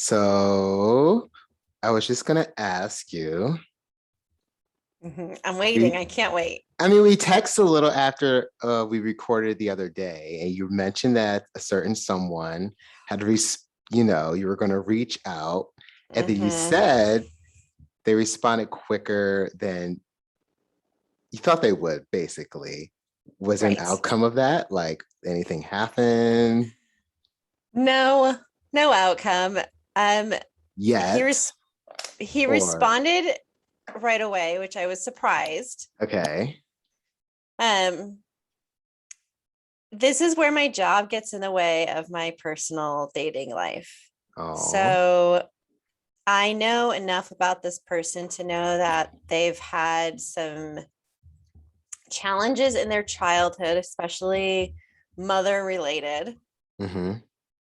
So I was just gonna ask you. I'm waiting. We, I can't wait. we texted a little after we recorded the other day, and you mentioned that a certain someone had, you were gonna reach out, and then you hmm said they responded quicker than you thought they would. Basically, was there an Right. outcome of that? Like anything happened No, no outcome. Um, he yet? res he Or responded right away, which I was surprised. okay, Um, this is where my job gets in the way of my personal dating life. oh, So I know enough about this person to know that they've had some challenges in their childhood, especially mother related. mm-hmm,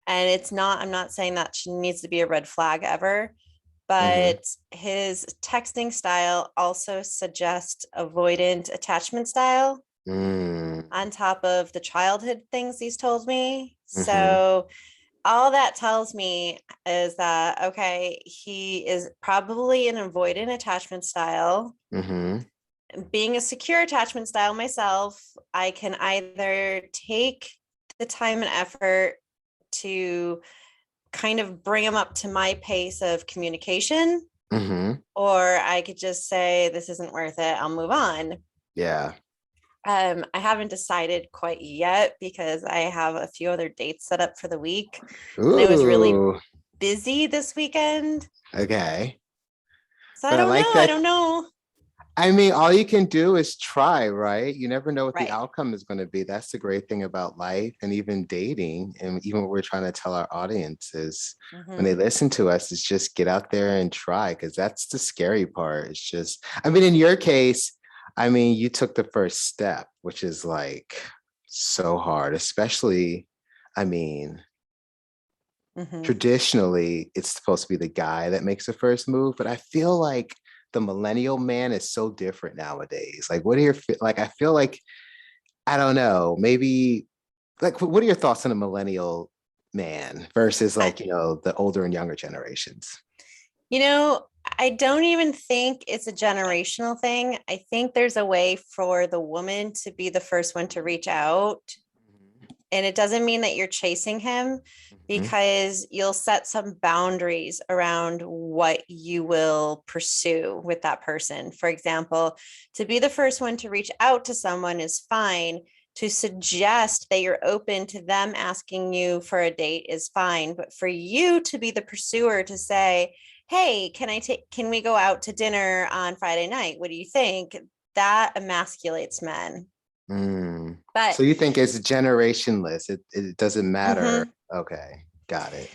And I'm not saying that she needs to be a red flag ever, mm-hmm, but his texting style also suggests avoidant attachment style mm, on top of the childhood things he's told me. mm-hmm, So all that tells me is that, okay, he is probably an avoidant attachment style. mm-hmm. Being a secure attachment style myself, I can either take the time and effort to kind of bring them up to my pace of communication, Mm-hmm. or I could just say, this isn't worth it, I'll move on. Yeah. I haven't decided quite yet because I have a few other dates set up for the week. And I was really Ooh. busy this weekend. Okay. So I But I don't like know. I that. don't know. All you can do is try, right? You never know what the Right. outcome is going to be. That's the great thing about life and even dating. And even what we're trying to tell our audiences when they Mm-hmm. listen to us is just get out there and try, because that's the scary part. It's just, in your case, you took the first step, which is like so hard, especially, I mean, Mm-hmm. traditionally it's supposed to be the guy that makes the first move, but I feel like the millennial man is so different nowadays. Like, what are your like? I feel like, I don't know, maybe, like, what are your thoughts on a millennial man versus, I, like, the older and younger generations? you know, I don't even think it's a generational thing. I think there's a way for the woman to be the first one to reach out. And it doesn't mean that you're chasing him, Mhm. because you'll set some boundaries around what you will pursue with that person. For example, to be the first one to reach out to someone is fine. To suggest that you're open to them asking you for a date is fine. But for you to be the pursuer, to say, hey, can we go out to dinner on Friday night? What do you think? That emasculates men. Mm. So But you think it's generationless? It doesn't matter. mhm. Okay, got it.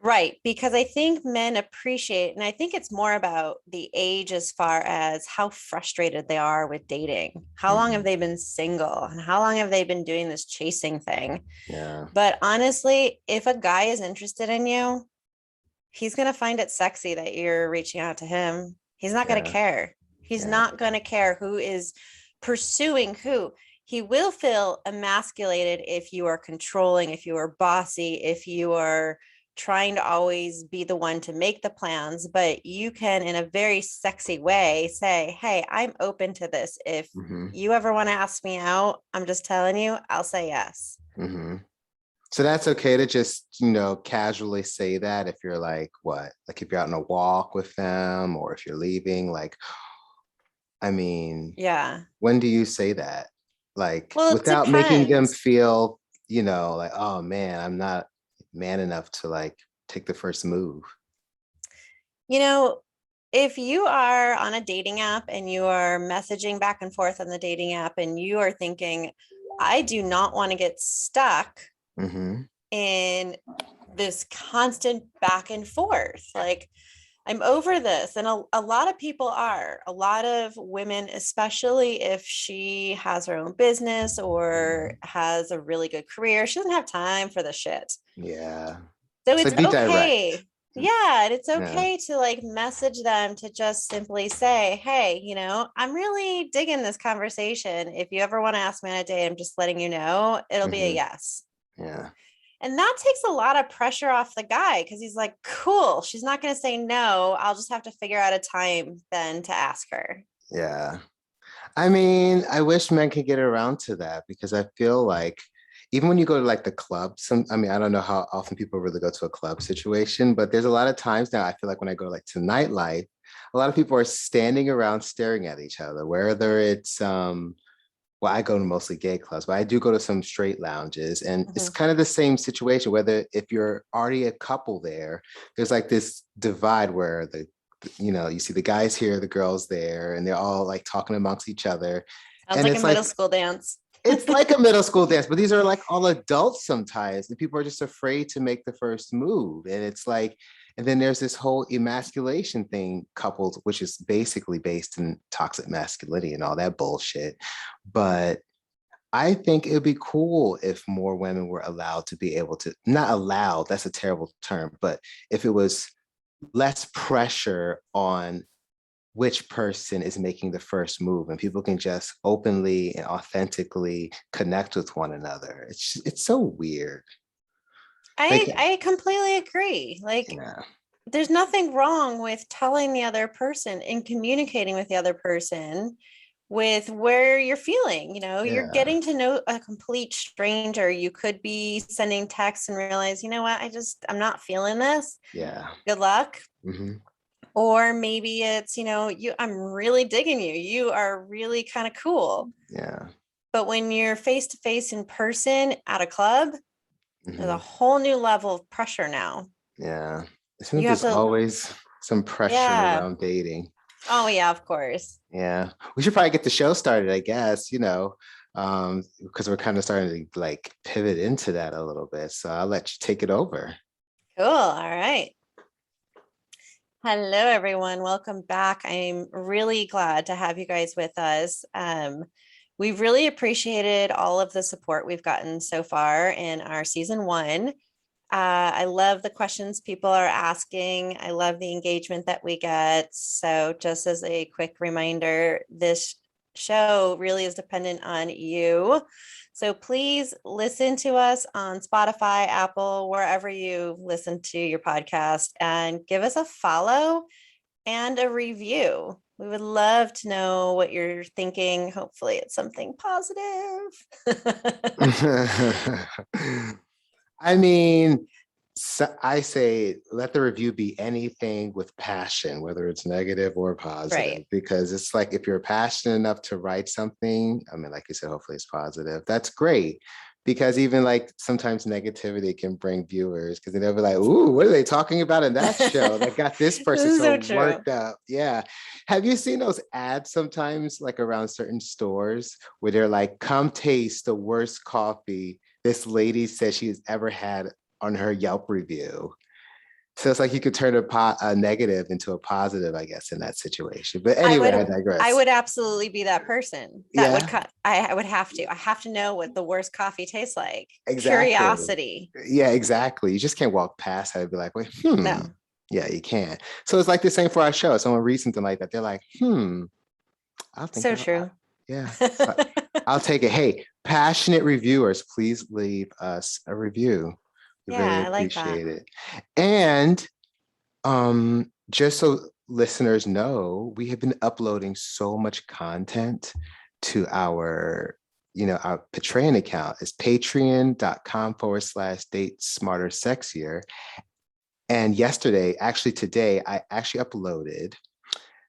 Right, because I think men appreciate, and I think it's more about the age as far as how frustrated they are with dating. How long have Mhm. they been single? And how long have they been doing this chasing thing? Yeah, But honestly, if a guy is interested in you, he's going to find it sexy that you're reaching out to him. He's not going to yeah, care. He's yeah. not going to care who is pursuing who. He will feel emasculated if you are controlling, if you are bossy, if you are trying to always be the one to make the plans. But you can, in a very sexy way, say, hey, I'm open to this. If Hmm. you ever want to ask me out, I'm just telling you, I'll say yes. Hmm. So that's okay to just, casually say that if you're like, what, like if you're out on a walk with them or if you're leaving, like, I mean, Yeah. when do you say that? Like, Well, it without making them depends. feel, like, oh man, I'm not man enough to like take the first move. You know, if you are on a dating app and you are messaging back and forth on the dating app and you are thinking, I do not want to get stuck Mm-hmm. in this constant back and forth. Like, I'm over this. And a lot of people are, a lot of women, especially if she has her own business or has a really good career, she doesn't have time for the shit. Yeah. So So it's be direct. okay. Yeah, and it's Yeah. okay to like message them to just simply say, hey, I'm really digging this conversation. If you ever want to ask me on a date, I'm just letting you know it'll be a Hmm. yes. Yeah. And that takes a lot of pressure off the guy because he's like, cool, she's not going to say no. I'll just have to figure out a time then to ask her. Yeah. I mean, I wish men could get around to that because I feel like even when you go to like the club, I mean, I don't know how often people really go to a club situation, but there's a lot of times now I feel like when I go like to nightlife, a lot of people are standing around staring at each other, whether it's well, I go to mostly gay clubs, but I do go to some straight lounges, and it's Mhm. kind of the same situation. Whether if you're already a couple there, there's like this divide where you see the guys here, the girls there, and they're all like talking amongst each other, Sounds and like a middle school dance. it's like a middle school dance, but these are like all adults sometimes, and people are just afraid to make the first move, and it's like. And then there's this whole emasculation thing coupled, which is basically based in toxic masculinity and all that bullshit. But I think it would be cool if more women were allowed to be able to, not allowed, that's a terrible term, but if it was less pressure on which person is making the first move and people can just openly and authentically connect with one another. It's so weird. Like, I completely agree. Like, yeah, there's nothing wrong with telling the other person and communicating with the other person with where you're feeling. You're yeah, getting to know a complete stranger. You could be sending texts and realize, you know what, I'm not feeling this. yeah. Good luck. Hmm. Or maybe it's, I'm really digging you. You are really kind of cool. Yeah. But when you're face to face in person at a club, there's a Hmm. whole new level of pressure now. Yeah. Isn't it You have there's to, always some pressure yeah. around dating? Oh, yeah, of course. Yeah, we should probably get the show started, I guess, because we're kind of starting to like pivot into that a little bit. So I'll let you take it over. Cool. All right. Hello, everyone. Welcome back. I'm really glad to have you guys with us. We've really appreciated all of the support we've gotten so far in our season one. I love the questions people are asking. I love the engagement that we get. So, just as a quick reminder, this show really is dependent on you. So, please listen to us on Spotify, Apple, wherever you listen to your podcast, and give us a follow and a review. We would love to know what you're thinking. Hopefully, it's something positive. I mean, so I say let the review be anything with passion, whether it's negative or positive, Right. because it's like if you're passionate enough to write something, I mean, like you said, hopefully it's positive. That's great. Because even like sometimes negativity can bring viewers because they'll be like, ooh, what are they talking about in that show that got this person So so true. worked up? Yeah. Have you seen those ads sometimes like around certain stores where they're like, come taste the worst coffee this lady says she's ever had on her Yelp review. So it's like you could turn a negative into a positive, I guess, in that situation. But I anyway, I would I digress. would absolutely be that person that would Yeah, cut. I would have to. I have to know what the worst coffee tastes like. exactly. Curiosity. Yeah, exactly. You just can't walk past her and be like, wait, No. Yeah, you can't. So it's like the same for our show. Someone reads something like that. They're like, I'll think So I true. yeah. So I'll take it. Hey, passionate reviewers, please leave us a review. We really Yeah, I like that. appreciate it. And just so listeners know, we have been uploading so much content to our Patreon account. It's patreon.com/date smarter sexier. And today, I actually uploaded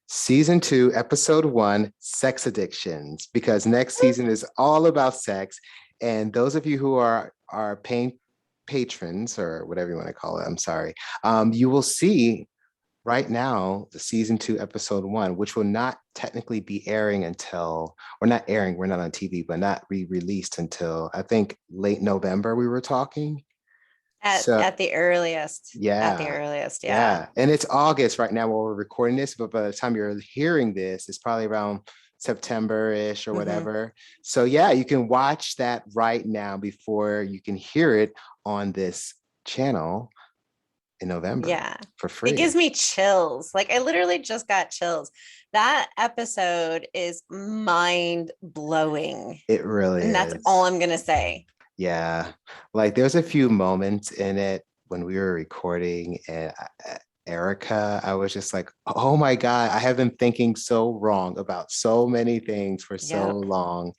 season 2, episode 1, sex addictions, because next season is all about sex. And those of you who are paying patrons or whatever you want to call it, I'm sorry, you will see right now the season 2 episode 1, which will not technically be airing until, or not airing, we're not on TV, but not re-released until I think late November we were talking. So At the earliest. At the yeah, earliest, yeah. yeah. And it's August right now while we're recording this, but by the time you're hearing this, it's probably around September-ish or Hmm. whatever. So yeah, you can watch that right now before you can hear it on this channel in November Yeah. for It gives free. me chills. Like I literally just got chills. That episode is mind blowing. It really And that's all is. I'm gonna say. Yeah. Like there's a few moments in it when we were recording and Erica, I was just like, oh my God, I have been thinking so wrong about so many things for so Yep. long.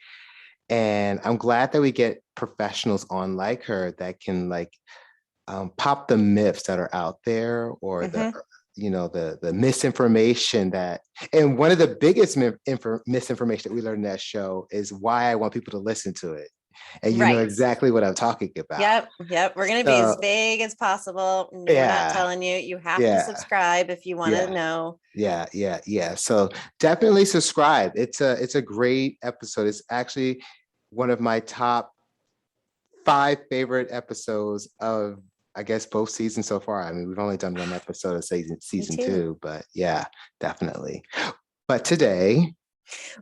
And I'm glad that we get professionals on like her that can like pop the myths that are out there or the Hmm. the misinformation that and one of the biggest misinformation that we learned in that show is why I want people to listen to it. And you know Right. exactly what I'm talking about. Yep. Yep. We're going to be as So vague as possible. We're not yeah, telling you. You have to yeah, subscribe if you want to yeah, know. yeah. So definitely subscribe. It's a great episode. It's actually one of my top five favorite episodes of I guess both seasons so far. I mean, we've only done one episode of Me season too. two, but yeah, definitely. But today,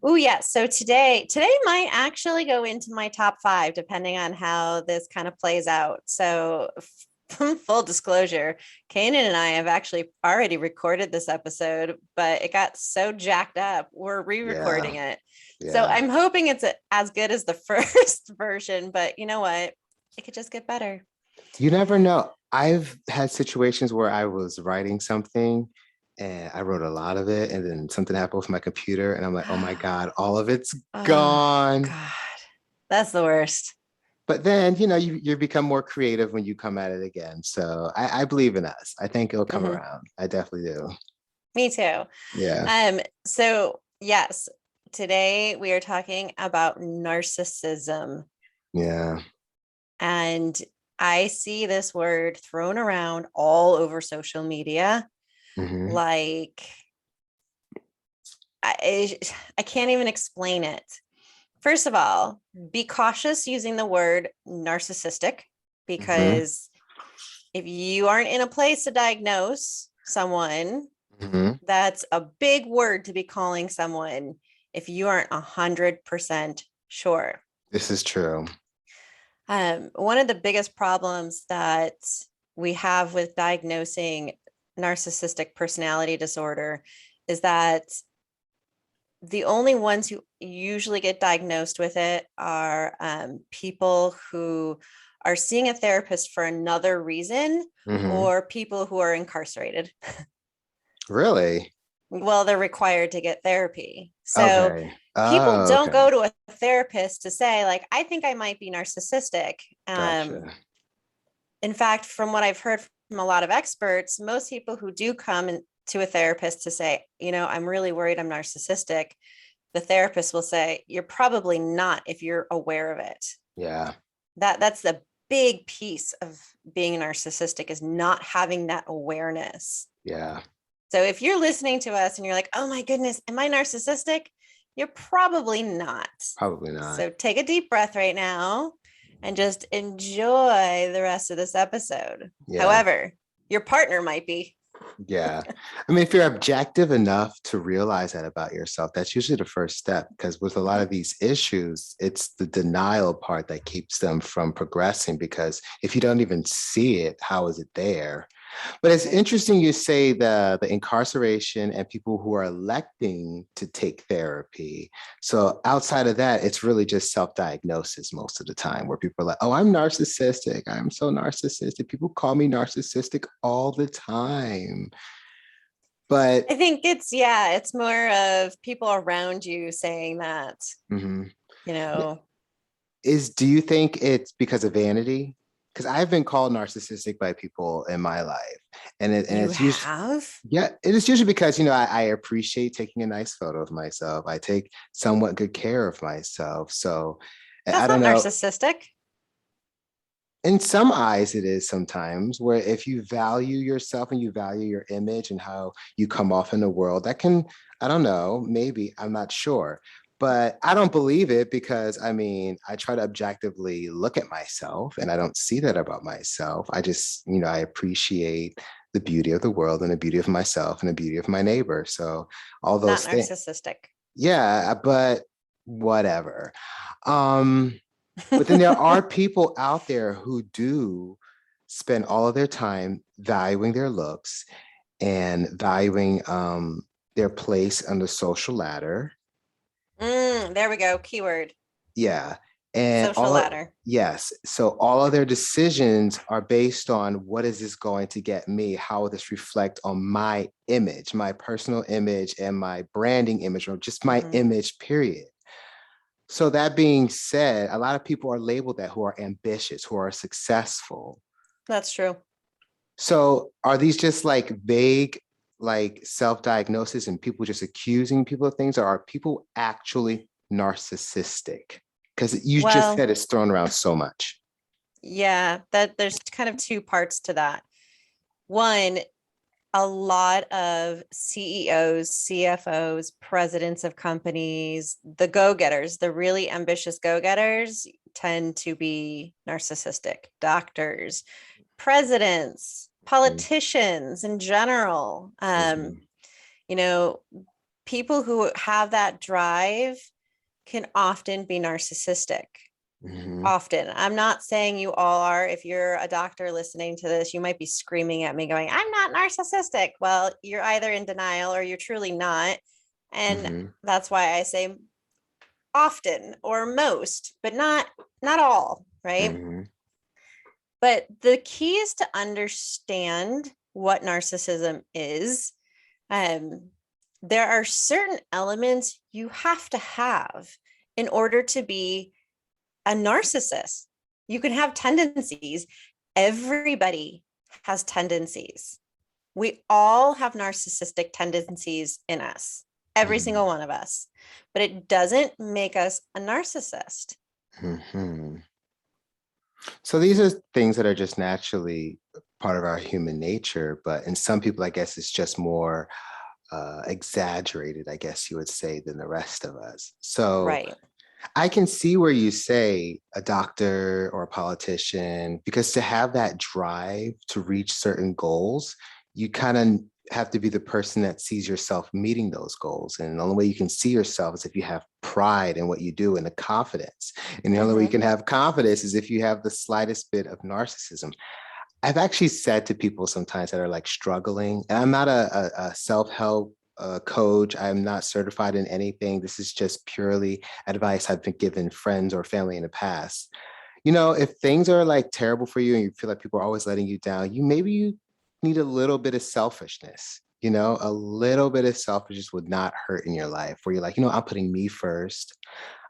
Oh, yeah. So today might actually go into my top five, depending on how this kind of plays out. So, full disclosure, Kanan and I have actually already recorded this episode, but it got so jacked up, we're yeah, re-recording it. So yeah. I'm hoping it's as good as the first version, but you know what? It could just get better. You never know. I've had situations where I was writing something and I wrote a lot of it, and then something happened with my computer, and I'm like, oh my God, all of it's Oh gone. God, that's the worst. But then, you become more creative when you come at it again. So I believe in us. I think it'll come Mhm. around. I definitely do. Me too. Yeah. So yes, today we are talking about narcissism. Yeah. And I see this word thrown around all over social media. Hmm. Like I, I can't even explain it. First of all, be cautious using the word narcissistic, Hmm. because if you aren't in a place to diagnose someone, Hmm. that's a big word to be calling someone if you aren't 100% sure. This is true. One of the biggest problems that we have with diagnosing narcissistic personality disorder is that the only ones who usually get diagnosed with it are people who are seeing a therapist for another reason, Hmm. or people who are incarcerated. Really? Well, they're required to get therapy. So Okay. people Oh, don't okay. go to a therapist to say, like, I think I might be narcissistic. Gotcha. In fact, from what I've heard from a lot of experts, most people who do come to a therapist to say, I'm really worried I'm narcissistic, the therapist will say, you're probably not if you're aware of it. Yeah. That's the big piece of being narcissistic, is not having that awareness. Yeah. So if you're listening to us and you're like, oh my goodness, am I narcissistic? You're probably not. Probably not. So take a deep breath right now and just enjoy the rest of this episode. Yeah. However, your partner might be. Yeah. I mean, if you're objective enough to realize that about yourself, that's usually the first step. Because with a lot Mhm. of these issues, it's the denial part that keeps them from progressing. Because if you don't even see it, how is it there? But it's Right. interesting you say the incarceration and people who are electing to take therapy. So outside of that, it's really just self-diagnosis most of the time where people are like, oh, I'm narcissistic. I'm so narcissistic. People call me narcissistic all the time. But I think it's more of people around you saying that, mhm. you know, Do you think it's because of vanity? Because I've been called narcissistic by people in my life. And you it's usually have. yeah, it is usually because I appreciate taking a nice photo of myself. I take somewhat good care of myself. So I That's don't not know. narcissistic. In some eyes, it is sometimes where if you value yourself and you value your image and how you come off in the world, that can, I don't know, maybe, I'm not sure. But I don't believe it because I mean, I try to objectively look at myself and I don't see that about myself. I just, I appreciate the beauty of the world and the beauty of myself and the beauty of my neighbor. So all Not those things. narcissistic. Yeah, but whatever. Um, but then there are people out there who do spend all of their time valuing their looks and valuing their place on the social ladder. There we go. Keyword. Yeah. And Social ladder. yes, so all of their decisions are based on what is this going to get me? How will this reflect on my image, my personal image, and my branding image, or just my Mhm. image, period. So that being said, a lot of people are labeled that who are ambitious, who are successful. That's true. So are these just like vague, like self-diagnosis and people just accusing people of things, or are people actually narcissistic? Because you just Well, said it's thrown around so much. yeah, that there's kind of two parts to that. One, a lot of CEOs, CFOs, presidents of companies, the go-getters, the really ambitious go-getters tend to be narcissistic. Doctors, presidents, politicians in general. Mhm, You know, people who have that drive can often be narcissistic. mhm, Often. I'm not saying you all are. If you're a doctor listening to this, you might be screaming at me, going, I'm not narcissistic. Well, you're either in denial or you're truly not. And mhm, that's why I say often or most, but not all, right? mhm, But the key is to understand what narcissism is. Um, there are certain elements you have to have in order to be a narcissist. You can have tendencies. Everybody has tendencies. We all have narcissistic tendencies in us, every mhm, single one of us, but it doesn't make us a narcissist. mhm. So these are things that are just naturally part of our human nature, but in some people, I guess it's just more exaggerated, I guess you would say, than the rest of us. So Right. I can see where you say a doctor or a politician, because to have that drive to reach certain goals, you kind of have to be the person that sees yourself meeting those goals. And the only way you can see yourself is if you have pride in what you do and the confidence. And the only way you Mm-hmm. can have confidence is if you have the slightest bit of narcissism. I've actually said to people sometimes that are like struggling, and I'm not a self-help coach. I'm not certified in anything. This is just purely advice I've been given friends or family in the past. If things are like terrible for you and you feel like people are always letting you down, you need a little bit of selfishness. A little bit of selfishness would not hurt in your life where you're like, I'm putting me first.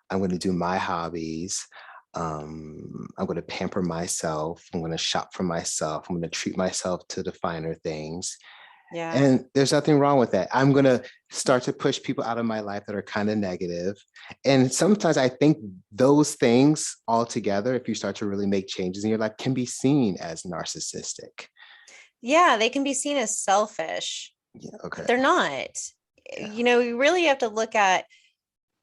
I'm going to do my hobbies. I'm going to pamper myself. I'm going to shop for myself. I'm going to treat myself to the finer things. Yeah. And there's nothing wrong with that. I'm going to start to push people out of my life that are kind of negative. And sometimes I think those things all together, if you start to really make changes in your life, can be seen as narcissistic. Yeah, they can be seen as selfish, Yeah. but Okay. they're not. Yeah. You really have to look at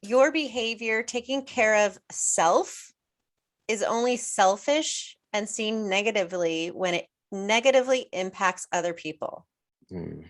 your behavior. Taking care of self is only selfish and seen negatively when it negatively impacts other people. Mm,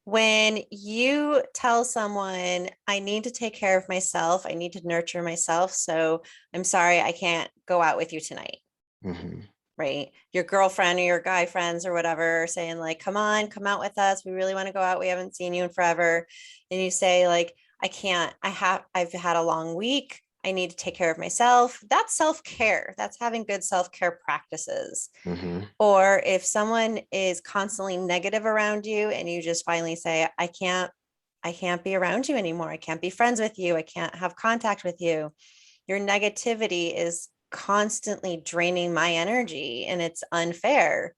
When you tell someone, I need to take care of myself, I need to nurture myself. So I'm sorry, I can't go out with you tonight. mhm, Right. Your girlfriend or your guy friends or whatever are saying, like, come on, come out with us. We really want to go out. We haven't seen you in forever. And you say, like, I can't, I've had a long week. I need to take care of myself. That's self-care. That's having good self-care practices. mhm, Or if someone is constantly negative around you and you just finally say, I can't be around you anymore. I can't be friends with you. I can't have contact with you. Your negativity is constantly draining my energy and it's unfair.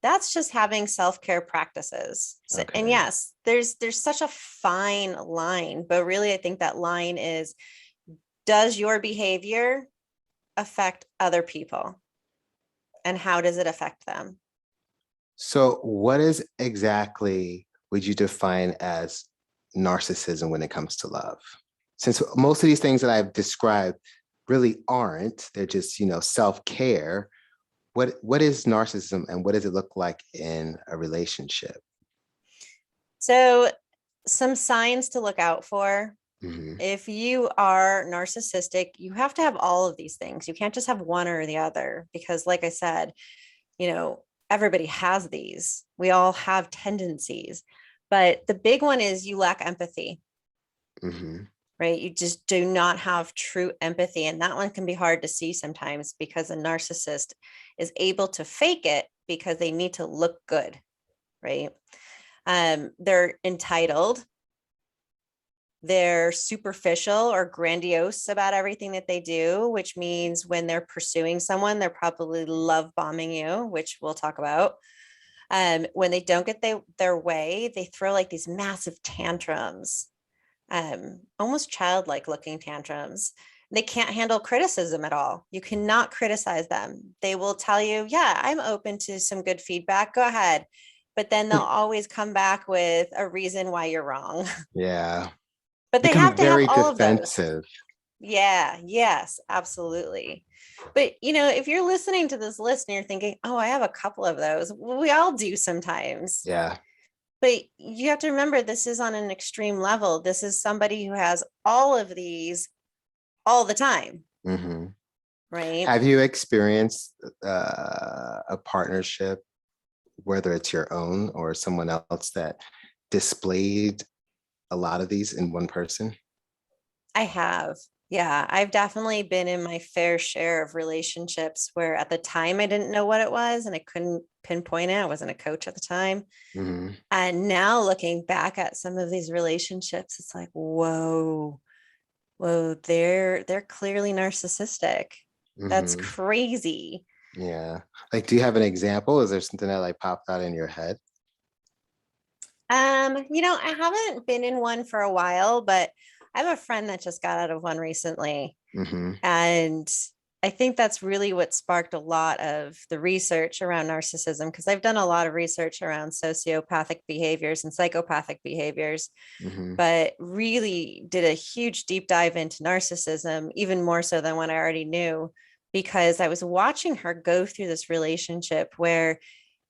That's just having self-care practices. So, and okay. yes, there's such a fine line, but really I think that line is, does your behavior affect other people and how does it affect them? So, what is exactly would you define as narcissism when it comes to love? Since most of these things that I've described really aren't, they're just, self-care. What is narcissism and what does it look like in a relationship? So some signs to look out for. Hmm. If you are narcissistic, you have to have all of these things. You can't just have one or the other because, like I said, everybody has these. We all have tendencies. But the big one is you lack empathy. Hmm. right? You just do not have true empathy. And that one can be hard to see sometimes because a narcissist is able to fake it because they need to look good, right? They're entitled, they're superficial or grandiose about everything that they do, which means when they're pursuing someone, they're probably love bombing you, which we'll talk about. When they don't get their way, they throw like these massive tantrums, almost childlike looking tantrums. They can't handle criticism at all. You cannot criticize them. They will tell you, yeah, I'm open to some good feedback. Go ahead. But then they'll always come back with a reason why you're wrong. Yeah. But they have Become to have very all of those. defensive. Yeah, yes, absolutely. But if you're listening to this list and you're thinking, oh, I have a couple of those, well, we all do sometimes. Yeah. But you have to remember this is on an extreme level. This is somebody who has all of these all the time, Hmm. right? Have you experienced a partnership, whether it's your own or someone else, that displayed a lot of these in one person? I have. Yeah, I've definitely been in my fair share of relationships where at the time I didn't know what it was and I couldn't pinpoint it. I wasn't a coach at the time. Hmm. And now looking back at some of these relationships, it's like, whoa, they're clearly narcissistic. That's Hmm. crazy. Yeah. Like, do you have an example? Is there something that like popped out in your head? I haven't been in one for a while, but I have a friend that just got out of one recently. Hmm. And I think that's really what sparked a lot of the research around narcissism, because I've done a lot of research around sociopathic behaviors and psychopathic behaviors, Hmm. but really did a huge deep dive into narcissism, even more so than what I already knew, because I was watching her go through this relationship where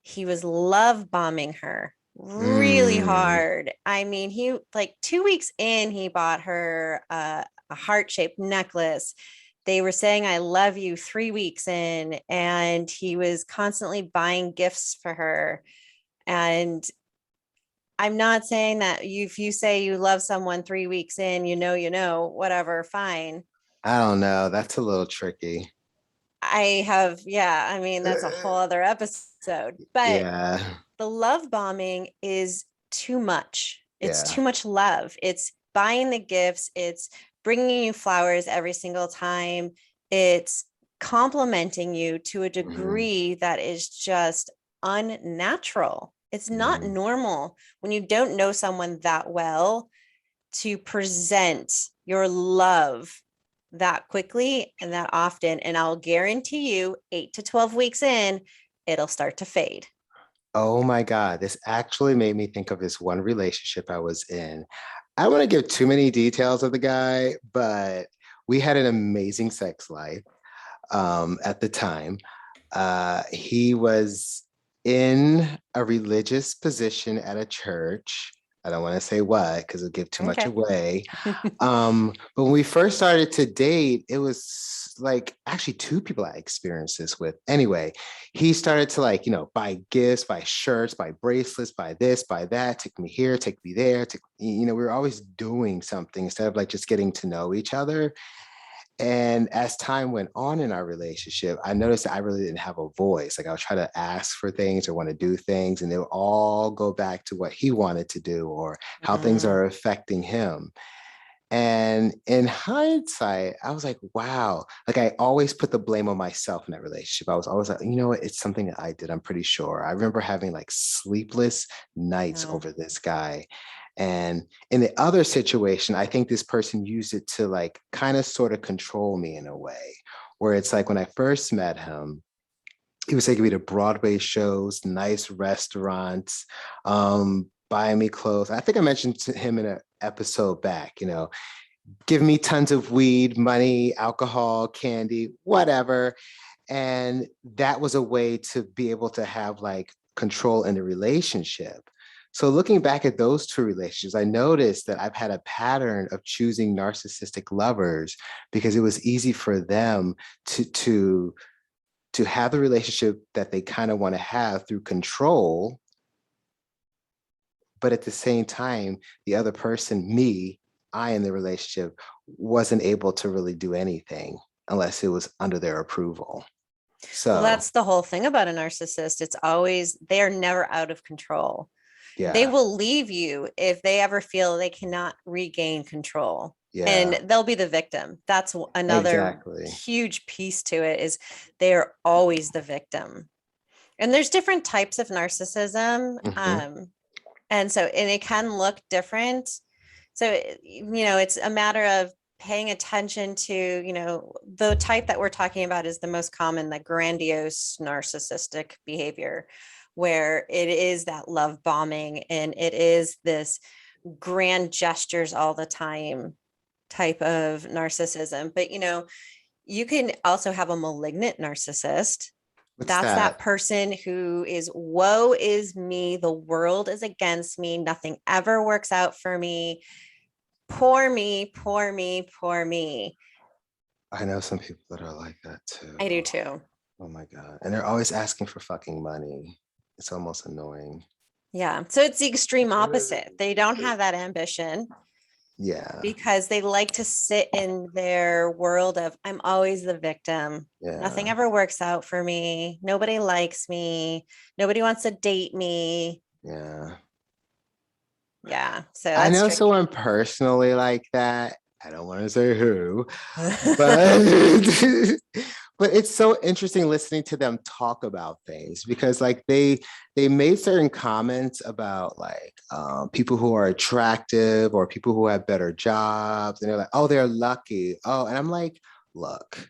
he was love bombing her really Mm. hard. I mean, he like 2 weeks in, he bought her a heart shaped necklace. They were saying, I love you 3 weeks in, and he was constantly buying gifts for her. And I'm not saying that if you say you love someone 3 weeks in, whatever, fine. I don't know. That's a little tricky. I have, yeah, I mean, that's a whole other episode. But Yeah. the love bombing is too much. It's Yeah. too much love. It's buying the gifts, it's bringing you flowers every single time, it's complimenting you to a Hmm. degree that is just unnatural. It's not Hmm. normal when you don't know someone that well to present your love that quickly and that often. And I'll guarantee you, 8 to 12 weeks in, it'll start to fade. Oh my God. This actually made me think of this one relationship I was in. I don't want to give too many details of the guy, but we had an amazing sex life at the time. He was in a religious position at a church. I don't want to say what because it'll give too much Okay. away. But when we first started to date, it was like actually two people I experienced this with. Anyway, he started to like, buy gifts, buy shirts, buy bracelets, buy this, buy that, take me here, take me there. We were always doing something instead of like just getting to know each other. And as time went on in our relationship, I noticed that I really didn't have a voice. Like I would try to ask for things or want to do things, and they would all go back to what he wanted to do or how things Mm, are affecting him. And in hindsight, I was like, wow. Like I always put the blame on myself in that relationship. I was always like, you know what? It's something that I did. I'm pretty sure. I remember having like sleepless nights no. over this guy. And in the other situation, I think this person used it to like kind of sort of control me in a way where it's like when I first met him, he was taking me to Broadway shows, nice restaurants, buying me clothes. I think I mentioned to him in an episode back, give me tons of weed, money, alcohol, candy, whatever. And that was a way to be able to have like control in the relationship. So looking back at those two relationships, I noticed that I've had a pattern of choosing narcissistic lovers because it was easy for them to have the relationship that they kind of want to have through control, but at the same time, the other person, me, I in the relationship wasn't able to really do anything unless it was under their approval. Well, So that's the whole thing about a narcissist. It's always, they are never out of control. They yeah, will leave you if they ever feel they cannot regain control. And yeah, they'll be the victim. That's another exactly. huge piece to it, is they are always the victim. And there's different types of narcissism. Hmm. And so, and it can look different. So, it's a matter of paying attention to, the type that we're talking about is the most common, the grandiose narcissistic behavior, where it is that love bombing and it is this grand gestures all the time type of narcissism. But, you can also have a malignant narcissist. What's That's that that? person who is, woe is me, the world is against me, nothing ever works out for me, poor me, poor me, poor me. I know some people that are like that too. I do too. Oh my God. And they're always asking for fucking money. It's almost annoying. Yeah. So it's the extreme opposite. They don't have that ambition Yeah. because they like to sit in their world of, I'm always the victim. Nothing Yeah. ever works out for me. Nobody likes me. Nobody wants to date me. Yeah. Yeah. So I that's know tricky. someone personally like that. I don't want to say who, but Mhm. but it's so interesting listening to them talk about things because like they made certain comments about like people who are attractive or people who have better jobs, and they're like, oh, they're lucky. Oh, and I'm like, look,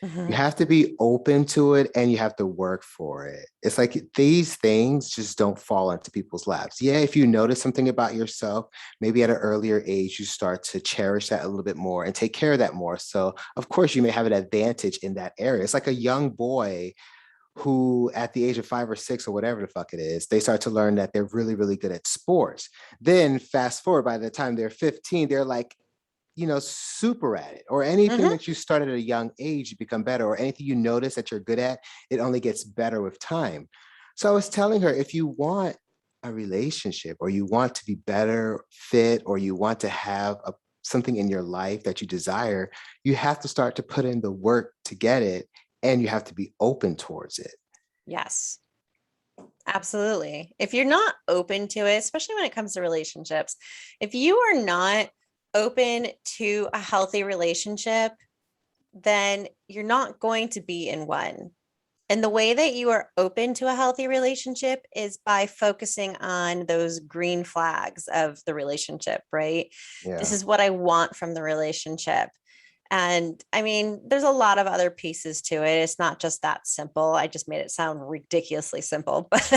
you have to be open to it and you have to work for it. It's like these things just don't fall into people's laps. Yeah, if you notice something about yourself, maybe at an earlier age, you start to cherish that a little bit more and take care of that more. So, of course, you may have an advantage in that area. It's like a young boy who, at the age of 5 or 6 or whatever the fuck it is, they start to learn that they're really, really good at sports. Then, fast forward, by the time they're 15, they're like, super at it, or anything Mhm. that you start at a young age, you become better, or anything you notice that you're good at, it only gets better with time. So I was telling her, if you want a relationship or you want to be better fit or you want to have something in your life that you desire, you have to start to put in the work to get it and you have to be open towards it. Yes, absolutely. If you're not open to it, especially when it comes to relationships, if you are not open to a healthy relationship, then you're not going to be in one. And the way that you are open to a healthy relationship is by focusing on those green flags of the relationship, right? This Yeah. is what I want from the relationship. And I mean, there's a lot of other pieces to it. It's not just that simple. I just made it sound ridiculously simple, but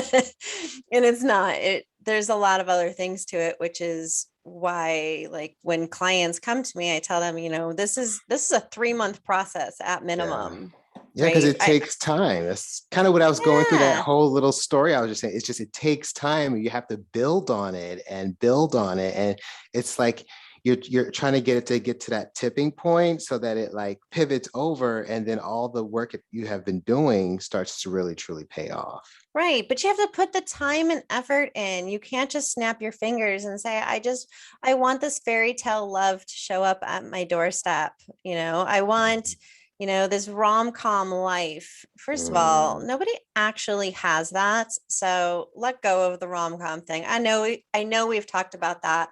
and it's not. There's a lot of other things to it, which is why, like, when clients come to me, I tell them, this is a 3-month process at Yeah. minimum, Yeah, because right? it takes time. That's kind of what I was going through that Yeah. whole little story. I was just saying, it's just, it takes time. You have to build on it and build on it. And it's like you're trying to get it to get to that tipping point so that it like pivots over and then all the work that you have been doing starts to really truly pay off. Right. But you have to put the time and effort in. You can't just snap your fingers and say, I want this fairy tale love to show up at my doorstep. I want, this rom-com life. First of all, Mm, nobody actually has that. So let go of the rom-com thing. I know we've talked about that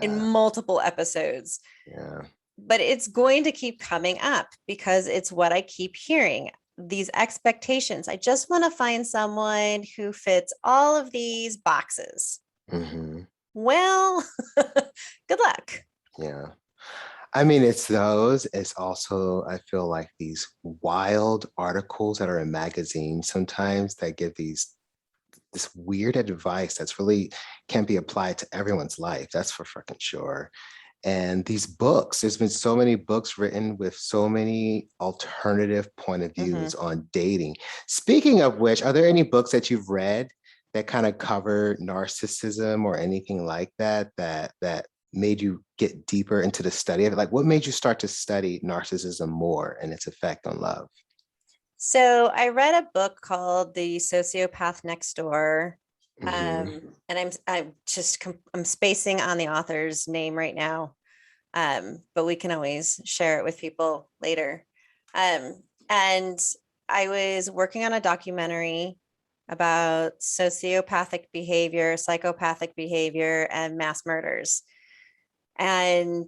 in yeah. multiple episodes, Yeah. but it's going to keep coming up because it's what I keep hearing. These expectations. I just want to find someone who fits all of these boxes. Hmm. Well, good luck. Yeah. I mean, it's those. It's also, I feel like these wild articles that are in magazines sometimes that give this weird advice that's really can't be applied to everyone's life. That's for fucking sure. And these books, there's been so many books written with so many alternative point of views Mhm. on dating. Speaking of which, are there any books that you've read that kind of cover narcissism or anything like that made you get deeper into the study of it? Like what made you start to study narcissism more and its effect on love? So I read a book called The Sociopath Next Door. Hmm. And I'm spacing on the author's name right now. But we can always share it with people later. And I was working on a documentary about sociopathic behavior, psychopathic behavior, and mass murders. And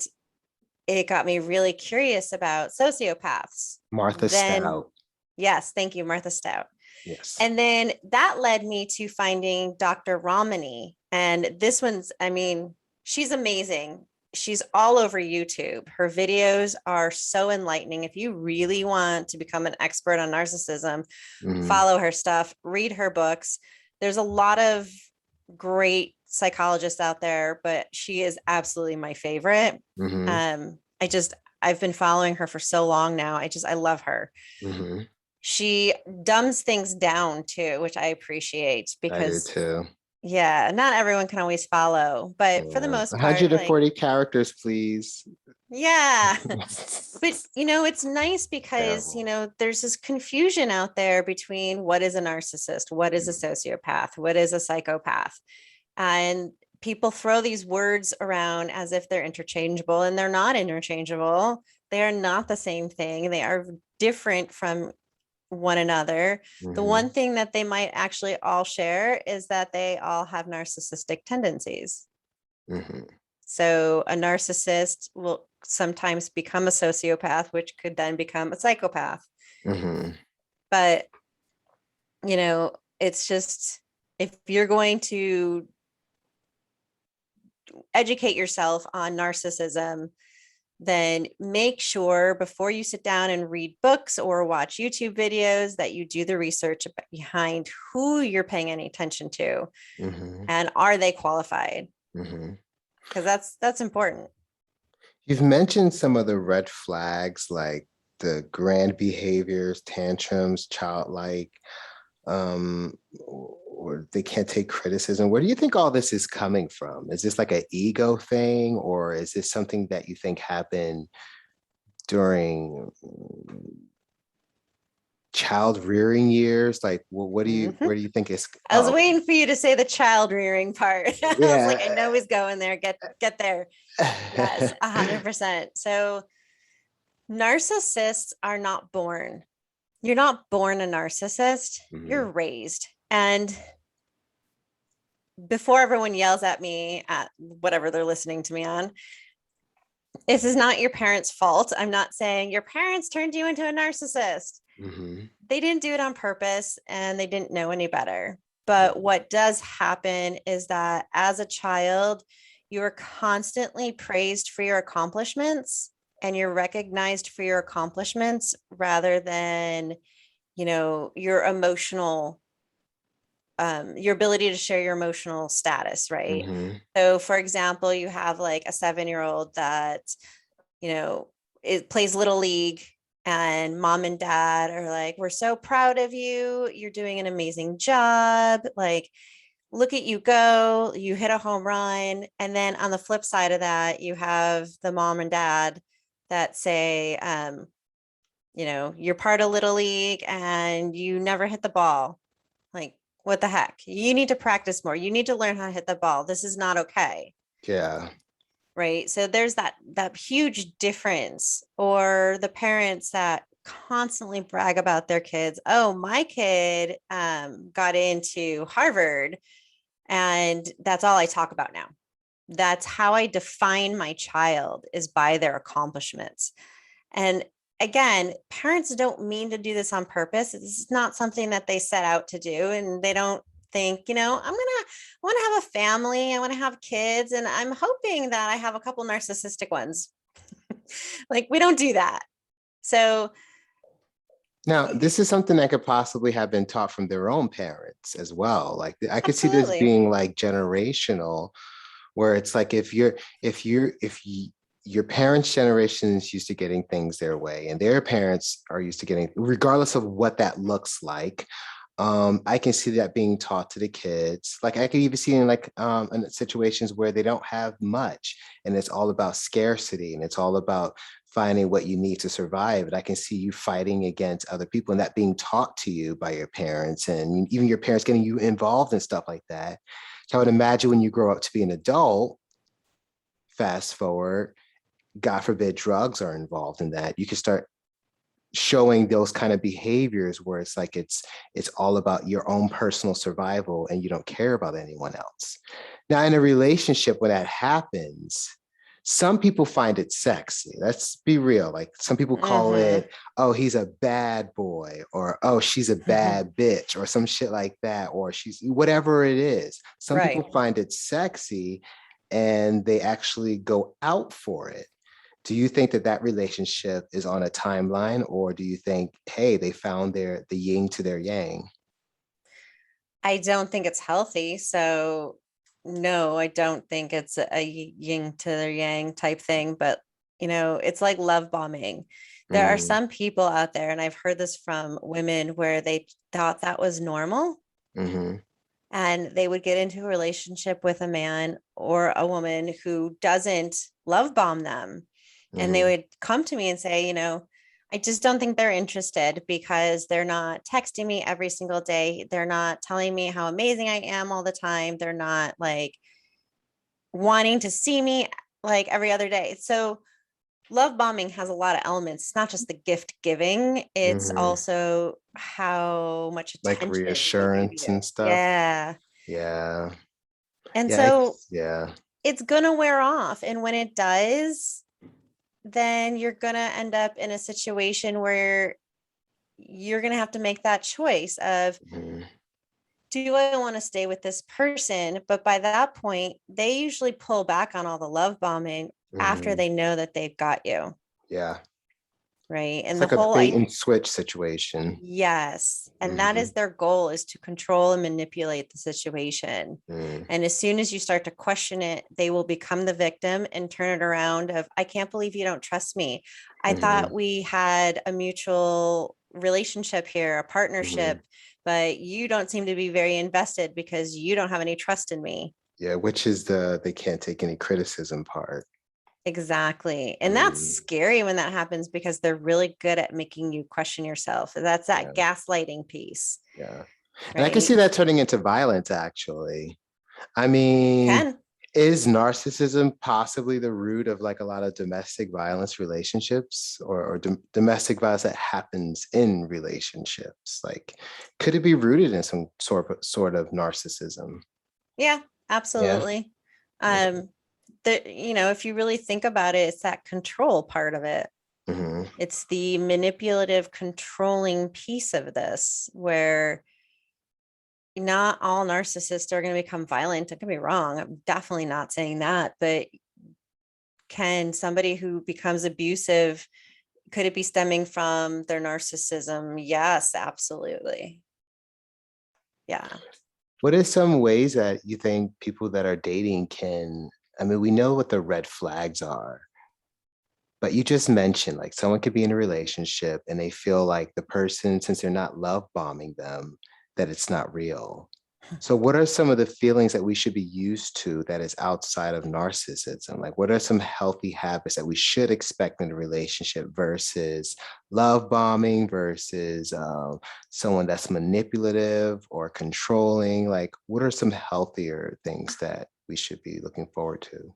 it got me really curious about sociopaths. Martha Then, Stout. yes, thank you, Martha Stout. Yes. And then that led me to finding Dr. Romani. And this one's, I mean, she's amazing. She's all over YouTube. Her videos are so enlightening. If you really want to become an expert on narcissism, Mm-hmm. follow her stuff, read her books. There's a lot of great psychologists out there, but she is absolutely my favorite. Mm-hmm. I've been following her for so long now. I love her. Mm-hmm. She dumbs things down too, which I appreciate I do because, too. yeah, not everyone can always follow, but for the Yeah. most part, like, 140 characters, please. yeah. But, it's nice because, Terrible. there's this confusion out there between what is a narcissist, what is a sociopath, what is a psychopath. And people throw these words around as if they're interchangeable, and they're not interchangeable. They are not the same thing. They are different from one another. The Mm-hmm. one thing that they might actually all share is that they all have narcissistic tendencies. Mm-hmm. So a narcissist will sometimes become a sociopath, which could then become a psychopath. Mm-hmm. But, it's just, if you're going to educate yourself on narcissism, then make sure before you sit down and read books or watch YouTube videos that you do the research behind who you're paying any attention to, Mm-hmm. and are they qualified? Mm-hmm. Because that's important. You've mentioned some of the red flags like the grand behaviors, tantrums, childlike, or they can't take criticism. Where do you think all this is coming from? Is this like an ego thing, or is this something that you think happened during child rearing years? Like, well, Mhm. where do you think it's, I was oh, okay. waiting for you to say the child rearing part. I was like, I Yeah. know he's going there. Get there. Yes, 100%. So narcissists are not born. You're not born a narcissist. You're Mhm. raised. And before everyone yells at me at whatever they're listening to me on, this is not your parents' fault. I'm not saying your parents turned you into a narcissist. Mhm. They didn't do it on purpose and they didn't know any better. But what does happen is that as a child, you are constantly praised for your accomplishments, and you're recognized for your accomplishments rather than, your emotional, your ability to share your emotional status, right? Mhm. So, for example, you have like a 7-year-old that, you know, it plays little league, and mom and dad are like, we're so proud of you. You're doing an amazing job. Like, look at you go. You hit a home run. And then on the flip side of that, you have the mom and dad that say, you're part of little league and you never hit the ball. Like, what the heck? You need to practice more. You need to learn how to hit the ball. This is not okay. Yeah. Right. So there's that huge difference. Or the parents that constantly brag about their kids. Oh, my kid got into Harvard, and that's all I talk about now. That's how I define my child, is by their accomplishments. And again, parents don't mean to do this on purpose. It's not something that they set out to do, and they don't think, I want to have a family, I want to have kids, and I'm hoping that I have a couple narcissistic ones. Like, we don't do that. So, Now, this is something that could possibly have been taught from their own parents as well. Like I could see this absolutely. being like generational, where it's like if you your parents' generations used to getting things their way, and their parents are used to getting, regardless of what that looks like. I can see that being taught to the kids. Like I could even see in situations where they don't have much, and it's all about scarcity, and it's all about finding what you need to survive. And I can see you fighting against other people, and that being taught to you by your parents, and even your parents getting you involved in stuff like that. So I would imagine when you grow up to be an adult, fast forward, God forbid, drugs are involved in that, you can start showing those kind of behaviors where it's all about your own personal survival and you don't care about anyone else. Now, in a relationship, when that happens, some people find it sexy. Let's be real. Like some people call Mm-hmm. it, oh, he's a bad boy, or oh, she's a bad bitch, or some shit like that, or she's whatever it is. Some Right. people find it sexy and they actually go out for it. Do you think that that relationship is on a timeline, or do you think, hey, they found the yin to their yang? I don't think it's healthy. So no, I don't think it's a yin to their yang type thing, but it's like love bombing. There are Mm-hmm. some people out there, and I've heard this from women where they thought that was normal, Mm-hmm. and they would get into a relationship with a man or a woman who doesn't love bomb them. And they Mm-hmm. would come to me and say, I just don't think they're interested because they're not texting me every single day. They're not telling me how amazing I am all the time. They're not like wanting to see me like every other day. So love bombing has a lot of elements. It's not just the gift giving, it's Mm-hmm. also how much Like attention they give reassurance you. and stuff. Yeah. Yeah. And Yeah. so Yeah. it's going to wear off. And when it does, then you're going to end up in a situation where you're going to have to make that choice of, Mm-hmm. do I want to stay with this person? But by that point, they usually pull back on all the love bombing after Mm-hmm. they know that they've got you. Yeah. Right. It's And the like a whole bait I and switch situation. yes. And that Mm-hmm. is their goal, is to control and manipulate the situation. Mm-hmm. And as soon as you start to question it, they will become the victim and turn it around of, I can't believe you don't trust me. I Mm-hmm. thought we had a mutual relationship here, a Mm-hmm. partnership, but you don't seem to be very invested because you don't have any trust in me. Yeah, which is the they can't take any criticism part. Exactly. And that's Mm-hmm. scary when that happens because they're really good at making you question yourself. That's that Yeah. gaslighting piece, Yeah. And I can see right? that turning into violence, actually. I mean, Can. is narcissism possibly the root of like a lot of domestic violence relationships, or domestic violence that happens in relationships? Like, could it be rooted in some sort of narcissism? Yeah, Yeah. absolutely. Okay. Um, if you really think about it, it's that control part of it. Hmm. It's the manipulative, controlling piece of this where not all narcissists are going to become violent. Don't get me wrong. I'm definitely not saying that, but can somebody who becomes abusive, could it be stemming from their narcissism? Yes, absolutely. Yeah. What are some ways that you think people that are dating can? I mean, we know what the red flags are, but you just mentioned like someone could be in a relationship and they feel like the person, since they're not love bombing them, that it's not real. So, what are some of the feelings that we should be used to that is outside of narcissism? Like, what are some healthy habits that we should expect in a relationship versus love bombing versus someone that's manipulative or controlling? Like, what are some healthier things that we should be looking forward to?